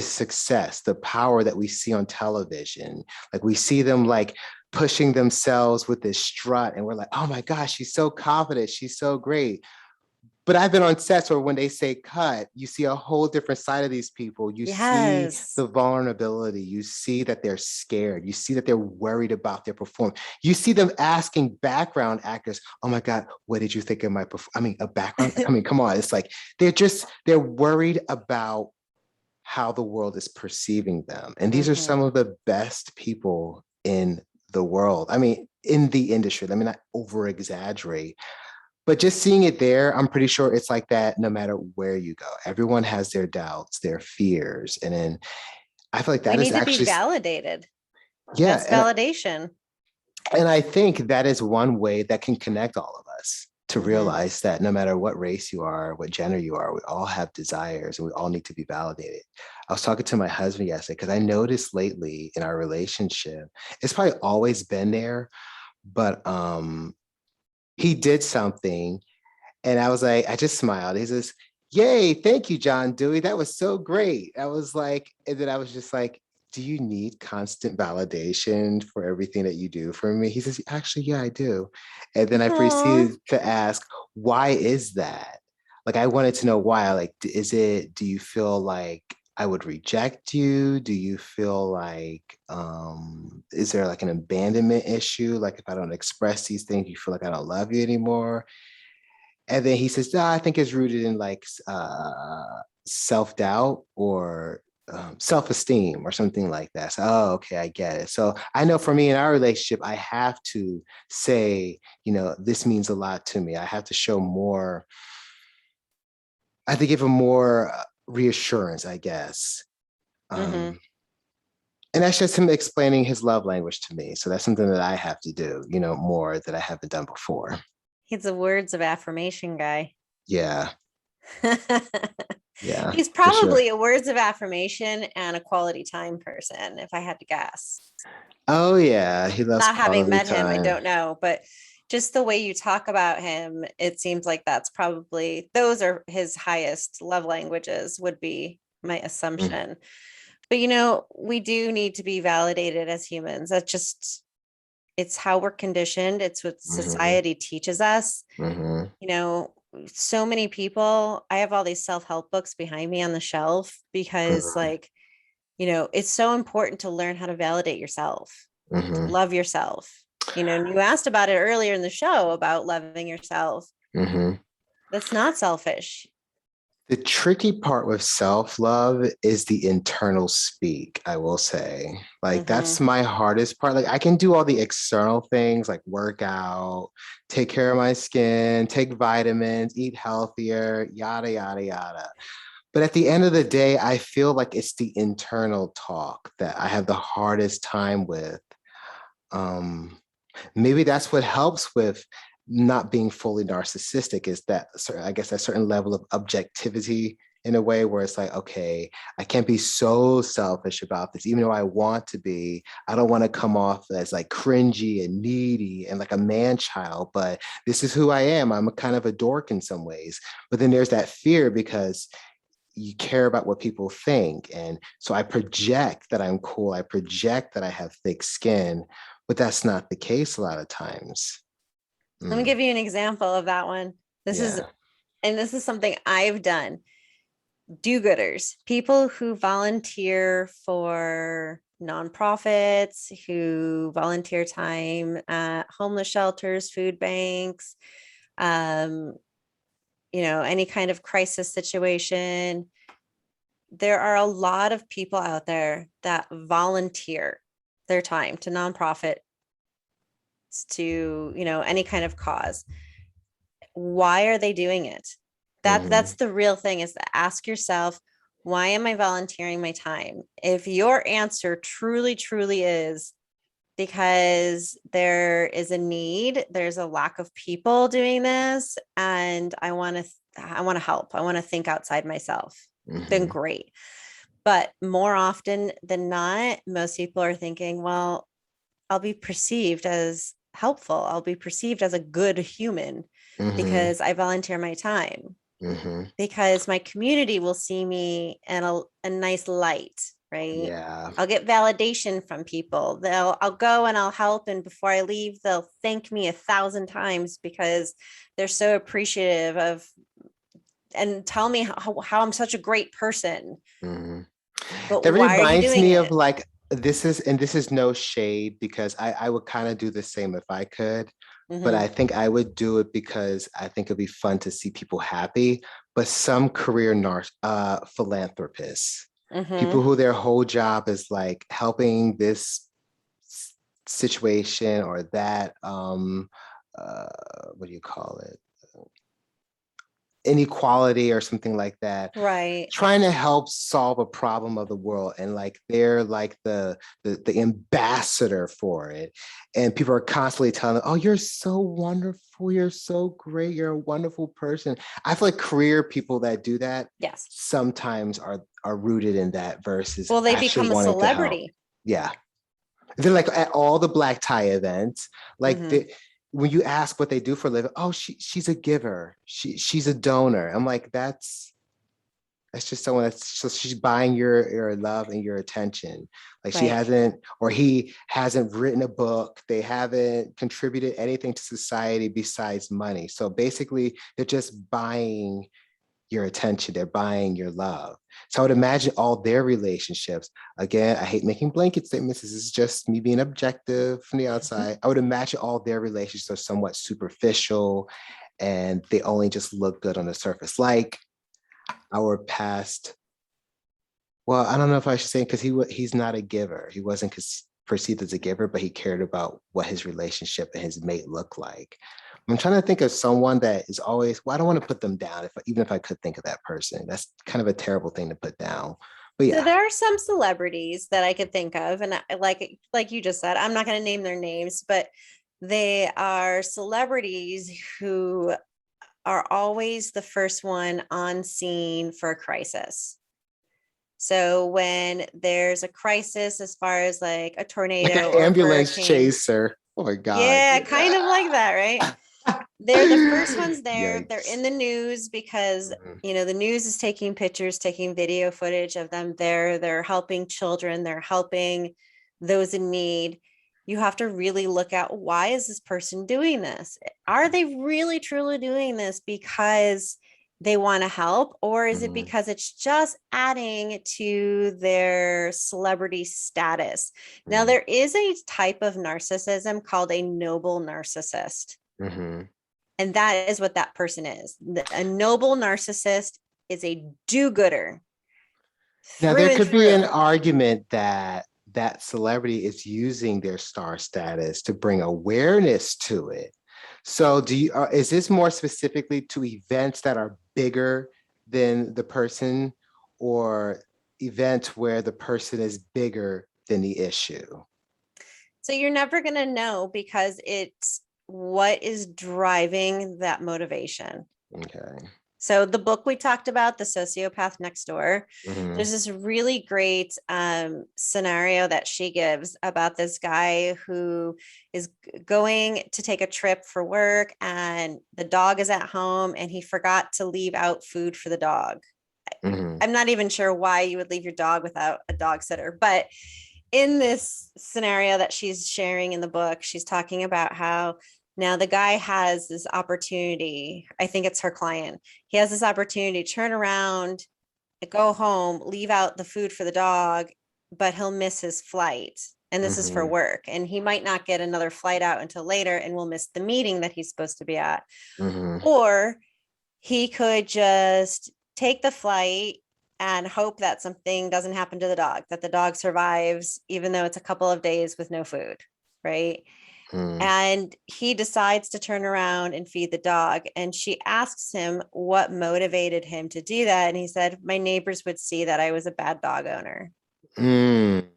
success, the power that we see on television. Like we see them like pushing themselves with this strut, and we're like, oh my gosh, she's so confident, she's so great. But I've been on sets where when they say cut, you see a whole different side of these people. You see Yes. the vulnerability. You see that they're scared. You see that they're worried about their performance. You see them asking background actors, oh my God, what did you think of my performance? I mean, a background? I mean, come on. It's like they're worried about how the world is perceiving them. And these are some Mm-hmm. of the best people in the world. I mean, in the industry. Let me not over exaggerate, but just seeing it there, I'm pretty sure it's like that no matter where you go. Everyone has their doubts, their fears. And then I feel like We that is need to be actually, validated. yeah. That's And validation. And I think that is one way that can connect all of us to Hmm. realize that no matter what race you are, what gender you are, we all have desires and we all need to be validated. I was talking to my husband yesterday because I noticed lately in our relationship, it's probably always been there, but he did something and I was like, I just smiled. He says, "Yay, thank you, John Dewey. That was so great." I was like, and then I was just like, "Do you need constant validation for everything that you do for me?" He says, "Actually, yeah, I do." And then I Aw. proceeded to ask, "Why is that?" Like, I wanted to know why. Like, is it, do you feel like I would reject you? Do you feel like, is there like an abandonment issue? Like, if I don't express these things, you feel like I don't love you anymore? And then he says, "No, I think it's rooted in like self-doubt or self-esteem or something like that." So, oh, okay, I get it. So I know for me in our relationship, I have to say, this means a lot to me. I have to show more, I have to give him more reassurance, I guess. Hmm. Um, and that's just him explaining his love language to me. So that's something that I have to do, more that I haven't done before. He's a words of affirmation guy. Yeah, yeah, He's for sure. probably a words of affirmation and a quality time person, if I had to guess. Oh yeah, he loves Not having quality met him, I time. don't know, but just the way you talk about him, it seems like that's probably those are his highest love languages, would be my Mm, assumption. But we do need to be validated as humans. That's just it's how we're conditioned. It's what mhm, society teaches us. mhm, You know, so many people, I have all these self-help books behind me on the shelf because mhm, it's so important to learn how to validate yourself, to mhm, love yourself. And you asked about it earlier in the show about loving yourself. mhm. That's not selfish. The tricky part with self-love is the internal speak, I will say. Like that's Hmm. my hardest part. Like I can do all the external things like work out, take care of my skin, take vitamins, eat healthier, yada yada yada. But at the end of the day, I feel like it's the internal talk that I have the hardest time with. Um, Maybe that's what helps with not being fully narcissistic is that I guess a certain level of objectivity in a way where it's like, okay, I can't be so selfish about this, even though I want to be. I don't want to come off as like cringy and needy and like a man child, but this is who I am. I'm a kind of a dork in some ways. But then there's that fear because you care about what people think. And so I project that I'm cool. I project that I have thick skin, but that's not the case a lot of times. Let me Mm, give you an example of that one. This is, yeah. and this is something I've done. Do-gooders, people who volunteer for nonprofits, who volunteer time at homeless shelters, food banks, um, any kind of crisis situation. There are a lot of people out there that volunteer their time to nonprofits, to, any kind of cause. Why are they doing it? That's Hmm. the real thing, is to ask yourself, why am I volunteering my time? If your answer truly, truly is because there is a need, there's a lack of people doing this, and I want to help. I want to think outside myself. Then Hmm. great. But more often than not, most people are thinking, well, I'll be perceived as helpful. I'll be perceived as a good human Hmm. because I volunteer my time, Hmm. because my community will see me in a nice light, right? Yeah. I'll get validation from people. I'll go and I'll help. And before I leave, they'll thank me 1,000 times because they're so appreciative of and tell me how I'm such a great person. Hmm. But That why are you reminds doing me of it? like, this is no shade because I would kind of do the same if I could, but I Hmm. think I would do it because I think it'd be fun to see people happy. But some career philanthropists, people Hmm. who their whole job is like helping this situation or that, what do you call it? inequality or something like that, Right. trying to help solve a problem of the world, and like they're like the ambassador for it, and people are constantly telling them, oh, you're so wonderful, you're so great, you're a wonderful person. I feel like career people that do that Yes. sometimes are rooted in that versus Well, they actually become a wanting to help. celebrity. Yeah, they're like at all the black tie events, like Hmm. when you ask what they do for a living, oh, she's a giver, she's a donor. I'm like, that's just someone that's, so she's buying your love and your attention. Like she Right. hasn't, or he hasn't written a book. They haven't contributed anything to society besides money. So basically, they're just buying your attention. They're buying your love. So I would imagine all their relationships. Again, I hate making blanket statements. This is just me being objective from the outside. I would imagine all their relationships are somewhat superficial, and they only just look good on the surface. Like our past, well, I don't know if I should say, because he's not a giver. He wasn't perceived as a giver, but he cared about what his relationship and his mate looked like. I'm trying to think of someone that is always, well, I don't want to put them down, if even if I could think of that person. That's kind of a terrible thing to put down. But So yeah. there are some celebrities that I could think of, and like you just said, I'm not going to name their names, but they are celebrities who are always the first one on scene for a crisis. So when there's a crisis, as far as like a Like an tornado or a ambulance hurricane, chaser. Oh my God. yeah, kind of like that, right? They're the first ones there. They're Yikes. in the news because, Mhm. the news is taking pictures, taking video footage of them there. They're helping children, they're helping those in need. You have to really look at, why is this person doing this? Are they really truly doing this because they want to help, or is it Mhm. because it's just adding to their celebrity status? Now, Mhm. there is a type of narcissism called a noble narcissist. Mhm. And that is what that person is. A noble narcissist is a do gooder Now, through there and could be an through. argument that that celebrity is using their star status to bring awareness to it. So, is this more specifically to events that are bigger than the person, or events where the person is bigger than the issue? So you're never going to know, because it's what is driving that motivation. Okay. So the book we talked about, The Sociopath Next Door, Mm-hmm. there's this really great scenario that she gives about this guy who is going to take a trip for work, and the dog is at home, and he forgot to leave out food for the dog. Mm-hmm. I'm not even sure why you would leave your dog without a dog sitter, but in this scenario that she's sharing in the book, she's talking about how now the guy has this opportunity. I think it's her client. He has this opportunity to turn around, go home, leave out the food for the dog, but he'll miss his flight. And this is for Mm-hmm. work. And he might not get another flight out until later, and will miss the meeting that he's supposed to be at. Mm-hmm. Or he could just take the flight and hope that something doesn't happen to the dog, that the dog survives, even though it's a couple of days with no food, right? Mm-hmm. And he decides to turn around and feed the dog. And she asks him what motivated him to do that. And he said, my neighbors would see that I was a bad dog owner. Mm.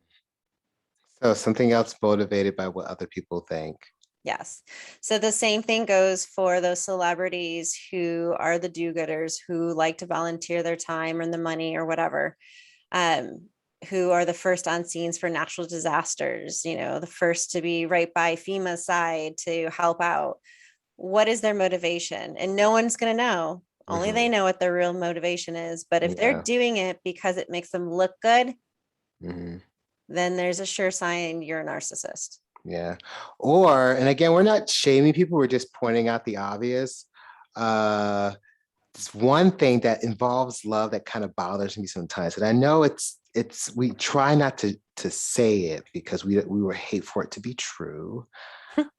So something else motivated by what other people think. Yes. So the same thing goes for those celebrities who are the do-gooders, who like to volunteer their time or the money or whatever, um, who are the first on scenes for natural disasters, the first to be right by FEMA's side to help out. What is their motivation? And no one's going to know. Only Mm-hmm. they know what their real motivation is. But if they're Yeah. doing it because it makes them look good, Mm-hmm. then there's a sure sign you're a narcissist. Yeah. Or, and again, we're not shaming people, we're just pointing out the obvious. Uh, it's one thing that involves love that kind of bothers me sometimes. And I know we try not to say it because we would hate for it to be true.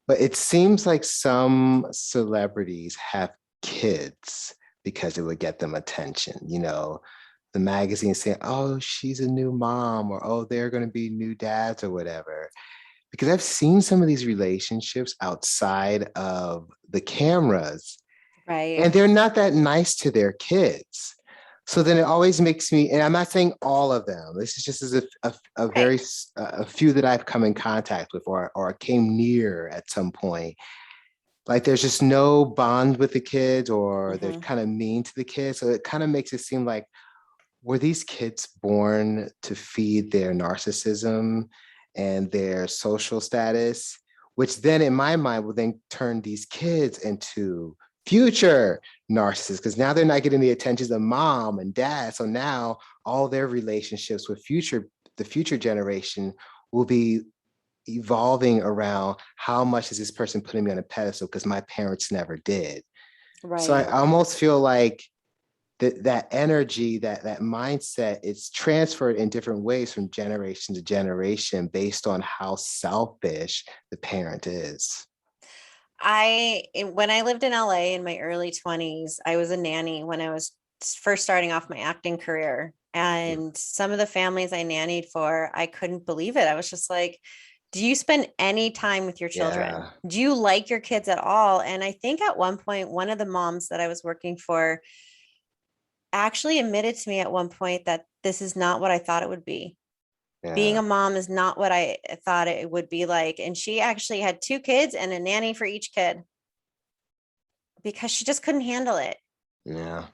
But it seems like some celebrities have kids because it would get them attention. The magazine saying, oh, she's a new mom, or oh, they're going to be new dads or whatever. Because I've seen some of these relationships outside of the cameras, Right. and they're not that nice to their kids. So then it always makes me, and I'm not saying all of them. This is just as a Right. very a few that I've come in contact with or came near at some point. Like there's just no bond with the kids, or they're Hmm. kind of mean to the kids. So it kind of makes it seem like, were these kids born to feed their narcissism and their social status, which then in my mind will then turn these kids into future narcissists, because now they're not getting the attention of mom and dad. So now all their relationships with the future generation will be evolving around, how much is this person putting me on a pedestal because my parents never did. So I Right. almost feel like that energy, that mindset, it's transferred in different ways from generation to generation based on how selfish the parent is. When I lived in LA in my early 20s, I was a nanny when I was first starting off my acting career. And some of the families I nannied for, I couldn't believe it. I was just like, do you spend any time with your children? Yeah. Do you like your kids at all? And I think at one point, one of the moms that I was working for actually admitted to me at one point that this is not what I thought it would be. Being Yeah. a mom is not what I thought it would be like. And she actually had two kids and a nanny for each kid because she just couldn't handle it. Yeah.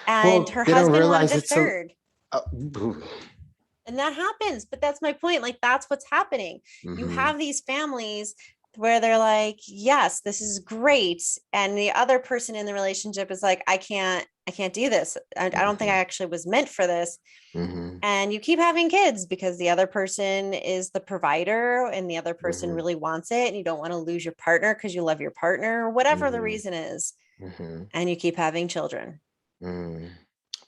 And Well, her they don't husband wanted realize a it's a third. uh, And that happens. But that's my point. Like, that's what's happening. You mm-hmm, have these families where they're like, yes, this is great. And the other person in the relationship is like, I can't do this. I don't think I mm-hmm, actually was meant for this. mm-hmm, And you keep having kids because the other person is the provider and the other person mm-hmm, really wants it. And you don't want to lose your partner because you love your partner, or whatever the mm-hmm, reason is. mm-hmm, And you keep having children mm.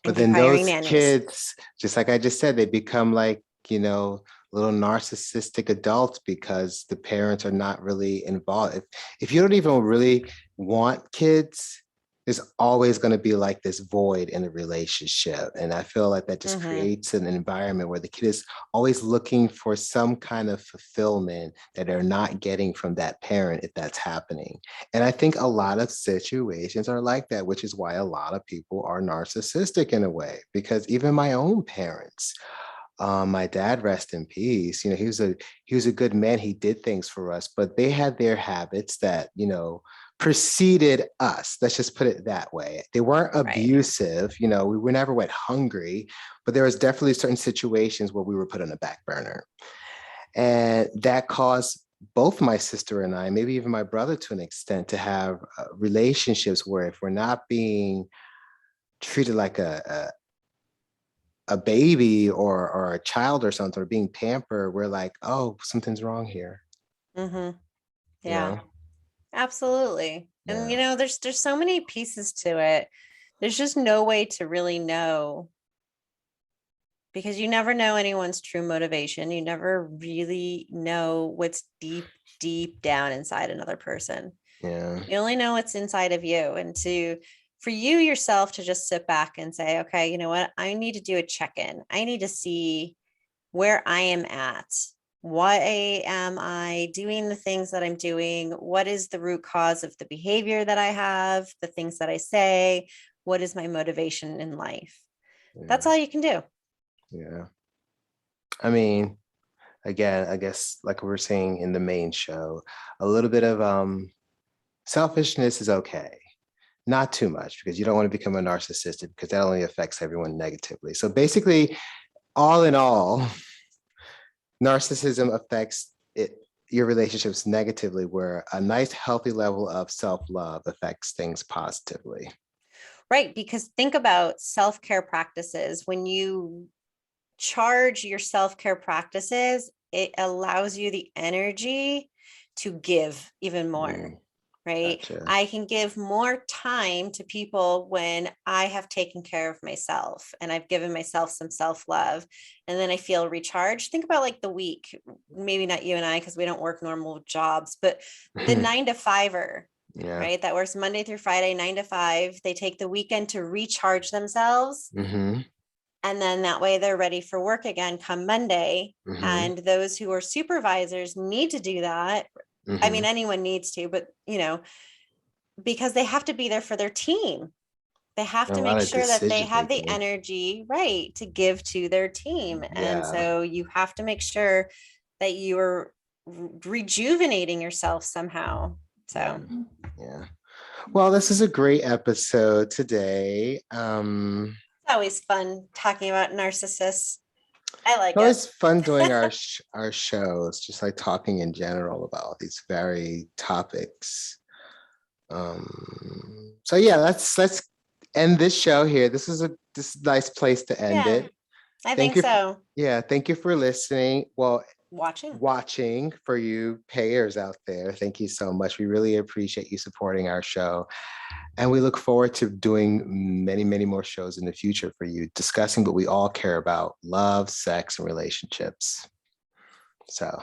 But and keep then hiring those nannies. kids, just like I just said, they become like, little narcissistic adults because the parents are not really involved. If you don't even really want kids, there's always going to be like this void in the relationship. And I feel like that just Hmm. creates an environment where the kid is always looking for some kind of fulfillment that they're not getting from that parent if that's happening. And I think a lot of situations are like that, which is why a lot of people are narcissistic in a way, because even my own parents, my dad, rest in peace, he was a good man. He did things for us, but they had their habits that, preceded us. Let's just put it that way. They weren't Right. abusive, we were never went hungry, but there was definitely certain situations where we were put on the back burner. And that caused both my sister and I, maybe even my brother to an extent, to have relationships where if we're not being treated like a baby or a child or something, or being pampered, we're like, oh, something's wrong here, Hmm. you Yeah, know? absolutely. And Yeah. there's so many pieces to it. There's just no way to really know because you never know anyone's true motivation. You never really know what's deep down inside another person. Yeah. You only know what's inside of you. And for you yourself to just sit back and say, okay, you know what? I need to do a check in. I need to see where I am at. Why am I doing the things that I'm doing? What is the root cause of the behavior that I have, the things that I say? What is my motivation in life? That's Yeah. all you can do. Yeah. I mean, again, I guess like we were saying in the main show, a little bit of selfishness is okay. Not too much, because you don't want to become a narcissist, because that only affects everyone negatively. So basically, all in all, narcissism affects your relationships negatively, where a nice, healthy level of self-love affects things positively. Right. Because think about self care practices. When you charge your self care practices, it allows you the energy to give even more. Mm, Right. gotcha. I can give more time to people when I have taken care of myself and I've given myself some self love. And then I feel recharged. Think about like the week, maybe not you and I, because we don't work normal jobs, but the 9 to 5er, Yeah. right? That works Monday through Friday, 9 to 5. They take the weekend to recharge themselves. Hmm. And then that way they're ready for work again come Monday. Hmm. And those who are supervisors need to do that. I mean, Hmm. anyone needs to, but because they have to be there for their team. They have A to lot make of sure that they decision have the making. energy, right, to give to their team. And Yeah. so you have to make sure that you are rejuvenating yourself somehow. Yeah. So Yeah. Well, this is a great episode today. it's always fun talking about narcissists. I like it. Always fun doing our shows, just like talking in general about these very topics. So yeah, let's end this show here. This is a nice place to end Yeah, it. I Thank think you. so. Yeah, thank you for listening. Well, Watching. watching for you payers out there. Thank you so much. We really appreciate you supporting our show. And we look forward to doing many, many more shows in the future for you, discussing what we all care about: love, sex, and relationships. So